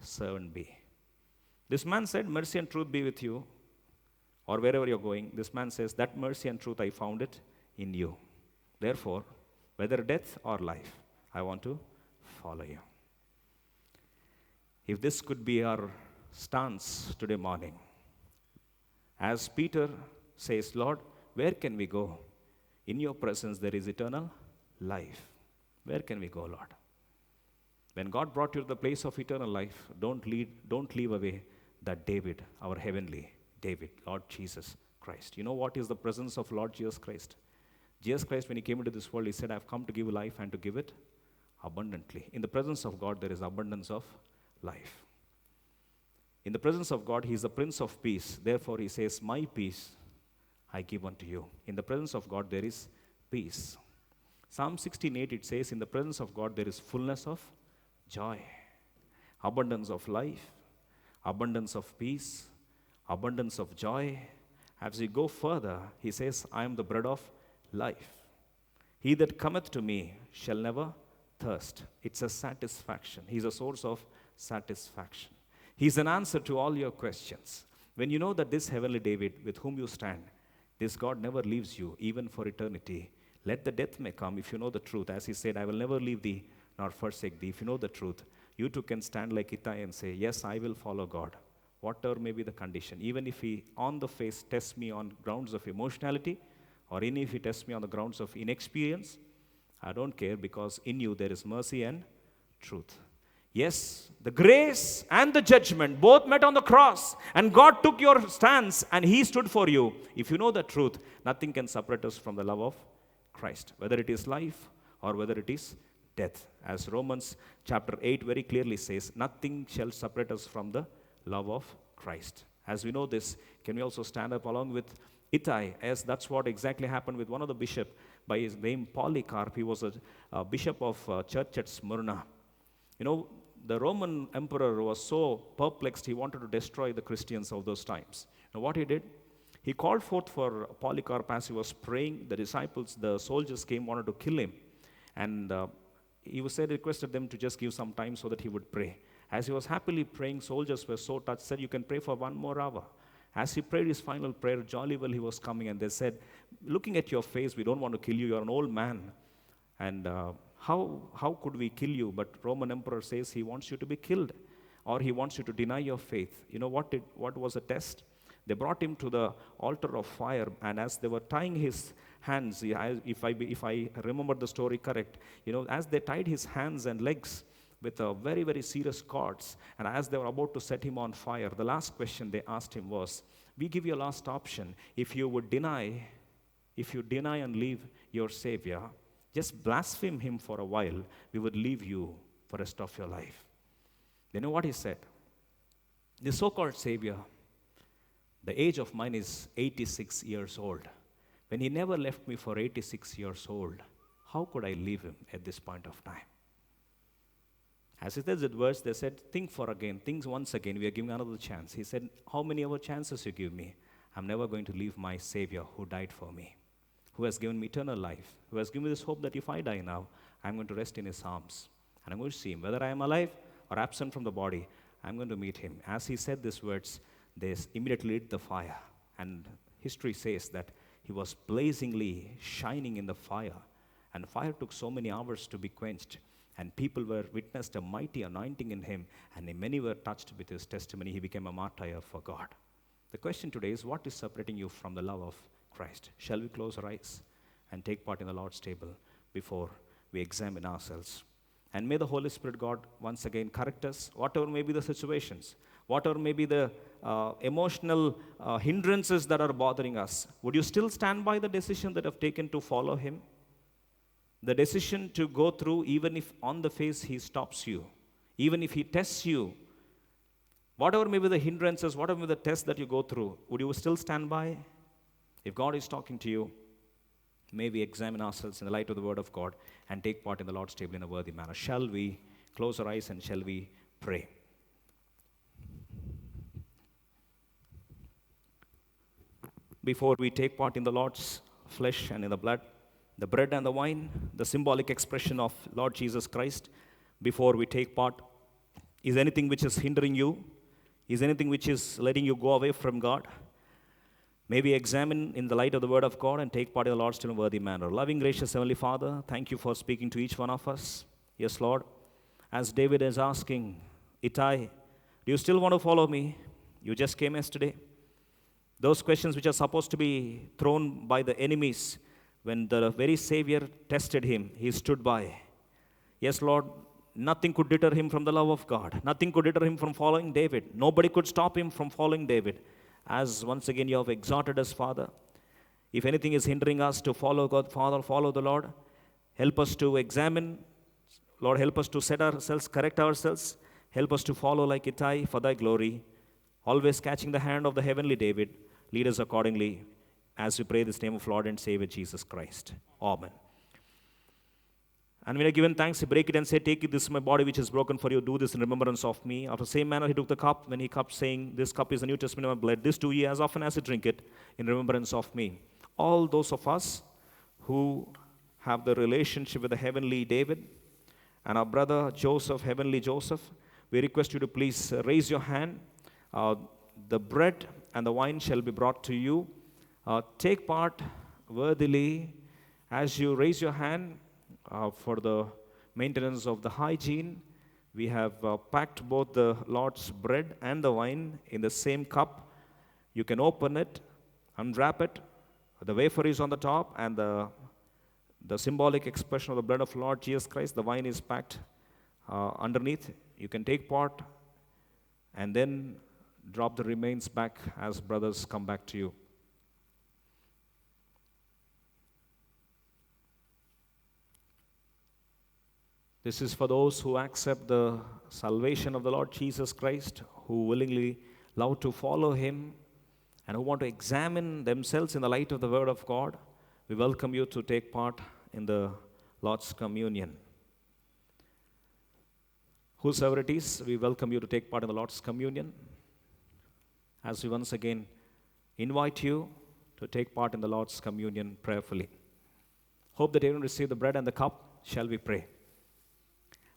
servant be. This man said, mercy and truth be with you, or wherever you're going. This man says, that mercy and truth I found it in you. Therefore, whether death or life, I want to follow you. If this could be our stance today morning. As Peter says, Lord, where can we go? In your presence there is eternal life. Where can we go, Lord? When God brought you to the place of eternal life, don't leave away that David, our heavenly David, Lord Jesus Christ. You know what is the presence of Lord Jesus Christ? Jesus Christ, when he came into this world, he said, I've come to give life and to give it abundantly. In the presence of God, there is abundance of life. In the presence of God, he is the Prince of Peace. Therefore, he says, my peace I give unto you. In the presence of God, there is peace. Psalm 16:8, it says, in the presence of God, there is fullness of joy, abundance of life, abundance of peace, abundance of joy. As we go further, he says, I am the bread of life. He that cometh to me shall never thirst. It's a satisfaction. He's a source of satisfaction. He's an answer to all your questions. When you know that this heavenly David with whom you stand, this God never leaves you, even for eternity. Let the death may come if you know the truth. As he said, I will never leave thee nor forsake thee. If you know the truth, you too can stand like Ittai and say, yes, I will follow God, whatever may be the condition. Even if he on the face tests me on grounds of emotionality, or even if he tests me on the grounds of inexperience, I don't care, because in you there is mercy and truth. Yes, the grace and the judgment both met on the cross, and God took your stance and he stood for you. If you know the truth, nothing can separate us from the love of Christ, whether it is life or whether it is death. As Romans chapter 8 very clearly says, nothing shall separate us from the love of Christ. As we know this, can we also stand up along with Ittai, as that's what exactly happened with one of the bishop by his name Polycarp. He was a bishop of church at Smyrna. You know, the Roman emperor was so perplexed, he wanted to destroy the Christians of those times. Now what he did, he called forth for Polycarp as he was praying. The disciples, the soldiers came, wanted to kill him. And he said, requested them to just give some time so that he would pray. As he was happily praying, soldiers were so touched, said, you can pray for one more hour. As he prayed his final prayer, jolly well he was coming, and they said, looking at your face, we don't want to kill you, you're an old man. And how could we kill you? But Roman emperor says he wants you to be killed, or he wants you to deny your faith. You know what was the test? They brought him to the altar of fire, and as they were tying his hands, if I remember the story correct, you know, as they tied his hands and legs with a very, very serious cords, and as they were about to set him on fire, the last question they asked him was, we give you a last option. If you deny and leave your Savior, just blaspheme him for a while, we would leave you for the rest of your life. You know what he said? The so-called Savior, the age of mine is 86 years old. When he never left me for 86 years old, how could I leave him at this point of time? As he says that verse, they said, think once again, we are giving another chance. He said, how many other chances you give me? I'm never going to leave my Savior who died for me, who has given me eternal life, who has given me this hope that if I die now, I'm going to rest in his arms. And I'm going to see him. Whether I am alive or absent from the body, I'm going to meet him. As he said these words, they immediately lit the fire. And history says that he was blazingly shining in the fire. And fire took so many hours to be quenched. And people witnessed a mighty anointing in him, and many were touched with his testimony. He became a martyr for God. The question today is, what is separating you from the love of Christ? Shall we close our eyes and take part in the Lord's table before we examine ourselves? And may the Holy Spirit God once again correct us, whatever may be the situations, whatever may be the emotional hindrances that are bothering us. Would you still stand by the decision that I've taken to follow him? The decision to go through, even if on the face he stops you, even if he tests you, whatever may be the hindrances, whatever may be the tests that you go through, would you still stand by? If God is talking to you, may we examine ourselves in the light of the Word of God and take part in the Lord's table in a worthy manner. Shall we close our eyes and shall we pray? Before we take part in the Lord's flesh and in the blood, the bread and the wine, the symbolic expression of Lord Jesus Christ, before we take part, is anything which is hindering you? Is anything which is letting you go away from God? May we examine in the light of the Word of God and take part in the Lord's table in a worthy manner. Loving, gracious Heavenly Father, thank you for speaking to each one of us. Yes, Lord, as David is asking Ittai Do you still want to follow me? You just came yesterday. Those questions which are supposed to be thrown by the enemies, when the very Savior tested him, he stood by. Yes, Lord, nothing could deter him from the love of God. Nothing could deter him from following David. Nobody could stop him from following David. As once again you have exhorted us, Father, if anything is hindering us to follow God, Father, follow the Lord, help us to examine. Lord, help us to set ourselves, correct ourselves. Help us to follow like Ittai for thy glory, always catching the hand of the heavenly David. Lead us accordingly as we pray this name of Lord and Savior Jesus Christ. Amen. And when I given thanks, he break it and say, take it, this is my body which is broken for you. Do this in remembrance of me. After the same manner, he took the cup when he cupped, saying, this cup is the New Testament of my blood. This do ye as often as you drink it in remembrance of me. All those of us who have the relationship with the heavenly David and our brother Joseph, heavenly Joseph, we request you to please raise your hand. The bread and the wine shall be brought to you. Take part worthily as you raise your hand. For the maintenance of the hygiene, we have packed both the Lord's bread and the wine in the same cup. You can open it, unwrap it. The wafer is on the top, and the symbolic expression of the blood of Lord Jesus Christ, the wine is packed underneath. You can take part and then drop the remains back as brothers come back to you. This is for those who accept the salvation of the Lord Jesus Christ, who willingly love to follow him, and who want to examine themselves in the light of the Word of God. We welcome you to take part in the Lord's communion. Whosoever it is, we welcome you to take part in the Lord's communion, as we once again invite you to take part in the Lord's communion prayerfully. Hope that everyone receive the bread and the cup. Shall we pray?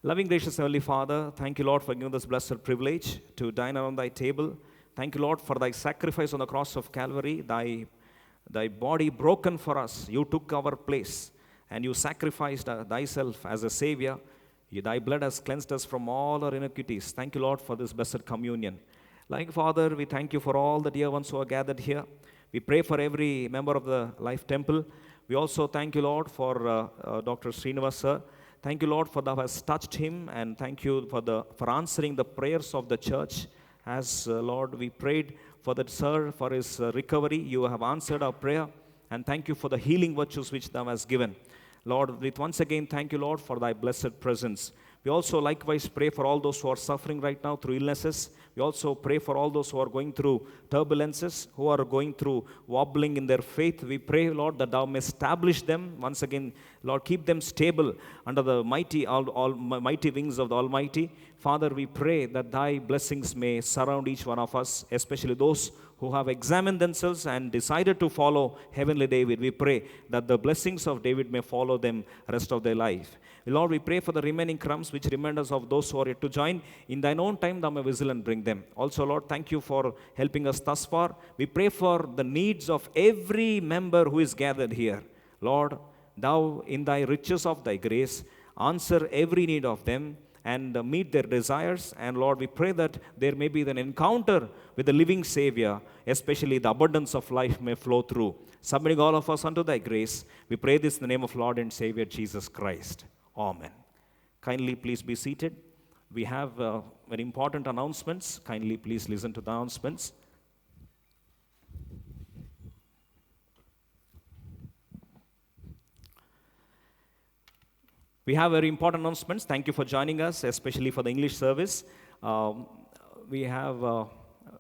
Loving, gracious Heavenly Father, thank you, Lord, for giving this blessed privilege to dine around thy table. Thank you, Lord, for thy sacrifice on the cross of Calvary, thy body broken for us. You took our place and you sacrificed thyself as a Savior. Thy blood has cleansed us from all our iniquities. Thank you, Lord, for this blessed communion. Like Father, we thank you for all the dear ones who are gathered here. We pray for every member of the Life Temple. We also thank you, Lord, for Dr. Srinivas, sir. Thank you, Lord, for thou hast touched him, and thank you for answering the prayers of the church. As Lord, we prayed for that sir, for his recovery. You have answered our prayer, and thank you for the healing virtues which thou hast given. Lord, with once again, thank you, Lord, for thy blessed presence. We also likewise pray for all those who are suffering right now through illnesses. We also pray for all those who are going through turbulences, who are going through wobbling in their faith. We pray, Lord, that thou may establish them. Once again, Lord, keep them stable under the mighty wings of the Almighty. Father, we pray that thy blessings may surround each one of us, especially those who have examined themselves and decided to follow heavenly David. We pray that the blessings of David may follow them rest of their life. Lord, we pray for the remaining crumbs which remind us of those who are yet to join. In thine own time, thou may whistle and bring them. Also, Lord, thank you for helping us thus far. We pray for the needs of every member who is gathered here. Lord, thou in thy riches of thy grace, answer every need of them and meet their desires. And Lord, we pray that there may be an encounter with the living Savior, especially the abundance of life may flow through. Submitting all of us unto thy grace, we pray this in the name of Lord and Savior Jesus Christ. Amen. Kindly please be seated. We have very important announcements. Kindly please listen to the announcements. We have very important announcements. Thank you for joining us, especially for the English service. We have a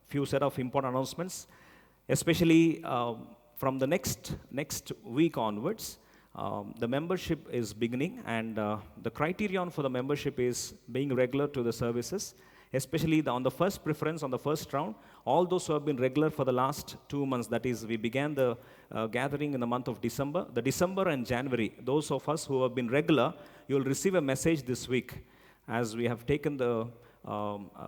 few set of important announcements, especially from the next week onwards. The membership is beginning, and the criterion for the membership is being regular to the services, especially on the first preference, on the first round. All those who have been regular for the last 2 months, that is, we began the gathering in the month of December. The December and January, those of us who have been regular, you will receive a message this week, as we have taken the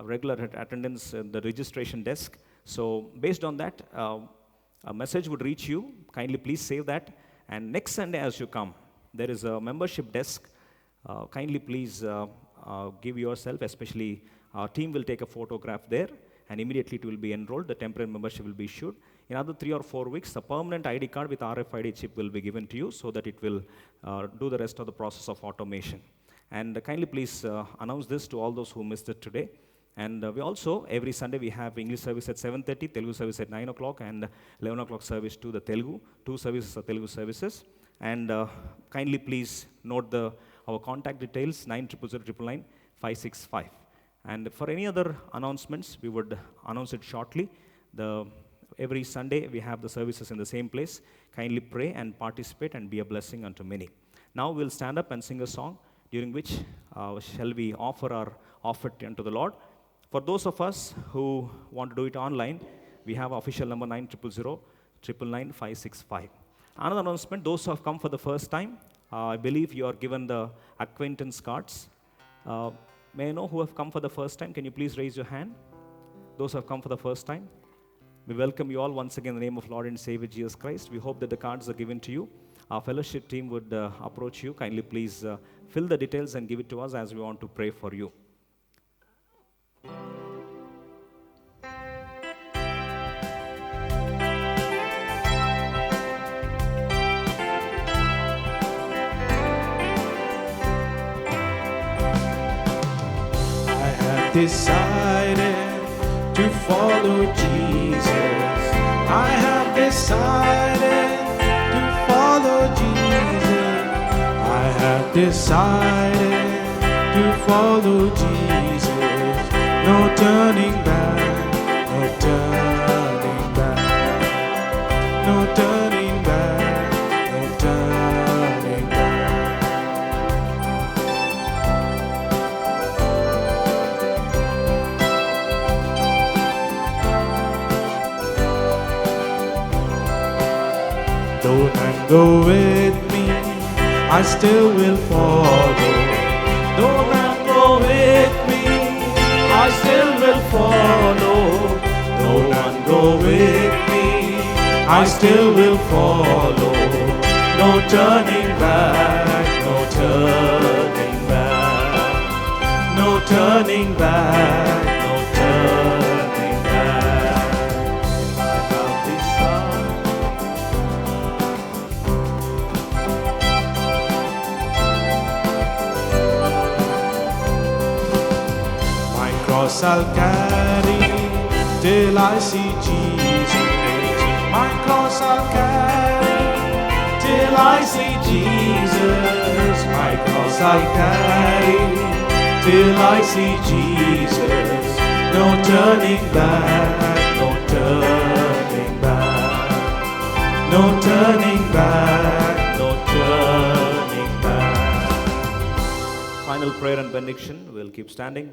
regular attendance at the registration desk. So based on that, a message would reach you. Kindly please save that. And next Sunday as you come, there is a membership desk. Kindly please give yourself, especially Our team will take a photograph there, and immediately it will be enrolled. The temporary membership will be issued. In another 3 or 4 weeks, a permanent ID card with RFID chip will be given to you so that it will do the rest of the process of automation. And kindly please announce this to all those who missed it today. And we also, every Sunday, we have English service at 7:30, Telugu service at 9 o'clock, and 11 o'clock service to the Telugu. 2 services are Telugu services. And kindly please note our contact details, 900099565. And for any other announcements, we would announce it shortly. Every Sunday, we have the services in the same place. Kindly pray and participate and be a blessing unto many. Now we'll stand up and sing a song, during which shall we offer our offering unto the Lord. For those of us who want to do it online, we have official number 900099565. Another announcement, those who have come for the first time, I believe you are given the acquaintance cards. May I know who have come for the first time? Can you please raise your hand? Those who have come for the first time. We welcome you all once again in the name of Lord and Savior Jesus Christ. We hope that the cards are given to you. Our fellowship team would approach you. Kindly please fill the details and give it to us as we want to pray for you. Decided to follow Jesus. I have decided to follow Jesus. I have decided to follow Jesus. No turning back, no turning back, no turning back, no turning back. Though time go with me, I still will follow. Though time go with me, I still will follow. Though none go with me, I still will follow. No turning back, no turning back, no turning back, no turning back. I have decided. My cross I'll carry till I see Jesus. My cross I'll carry till I see Jesus. My cross I'll carry till I see Jesus. No turning back, no turning back, no turning back, no turning back. Final prayer and benediction. We'll keep standing.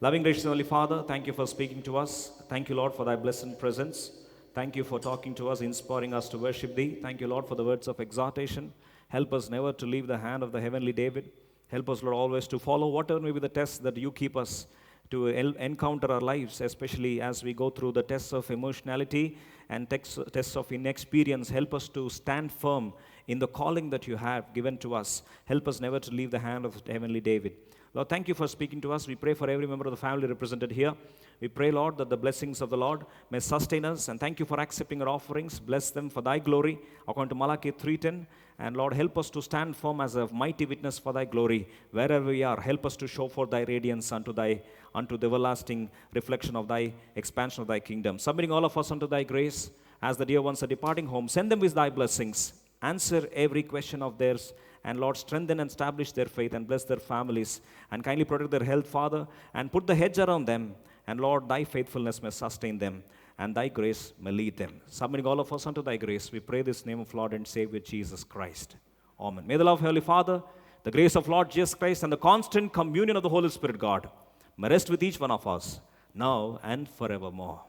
Loving, gracious Heavenly Father, thank you for speaking to us. Thank you, Lord, for thy blessed presence. Thank you for talking to us, inspiring us to worship thee. Thank you, Lord, for the words of exhortation. Help us never to leave the hand of the heavenly David. Help us, Lord, always to follow whatever may be the tests that you keep us to encounter our lives, especially as we go through the tests of emotionality and tests of inexperience. Help us to stand firm in the calling that you have given to us. Help us never to leave the hand of the heavenly David. Lord, thank you for speaking to us. We pray for every member of the family represented here. We pray, Lord, that the blessings of the Lord may sustain us. And thank you for accepting our offerings. Bless them for thy glory, according to Malachi 3:10. And Lord, help us to stand firm as a mighty witness for thy glory. Wherever we are, help us to show forth thy radiance unto the everlasting reflection of thy expansion of thy kingdom. Submitting all of us unto thy grace, as the dear ones are departing home, send them with thy blessings. Answer every question of theirs. And Lord, strengthen and establish their faith and bless their families. And kindly protect their health, Father, and put the hedge around them. And Lord, thy faithfulness may sustain them, and thy grace may lead them. Submitting all of us unto thy grace, we pray this name of Lord and Savior Jesus Christ. Amen. May the love of Heavenly Father, the grace of Lord Jesus Christ, and the constant communion of the Holy Spirit, God, may rest with each one of us, now and forevermore.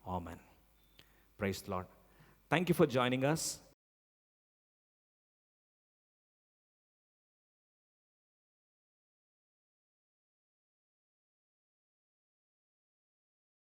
Amen. Praise the Lord. Thank you for joining us.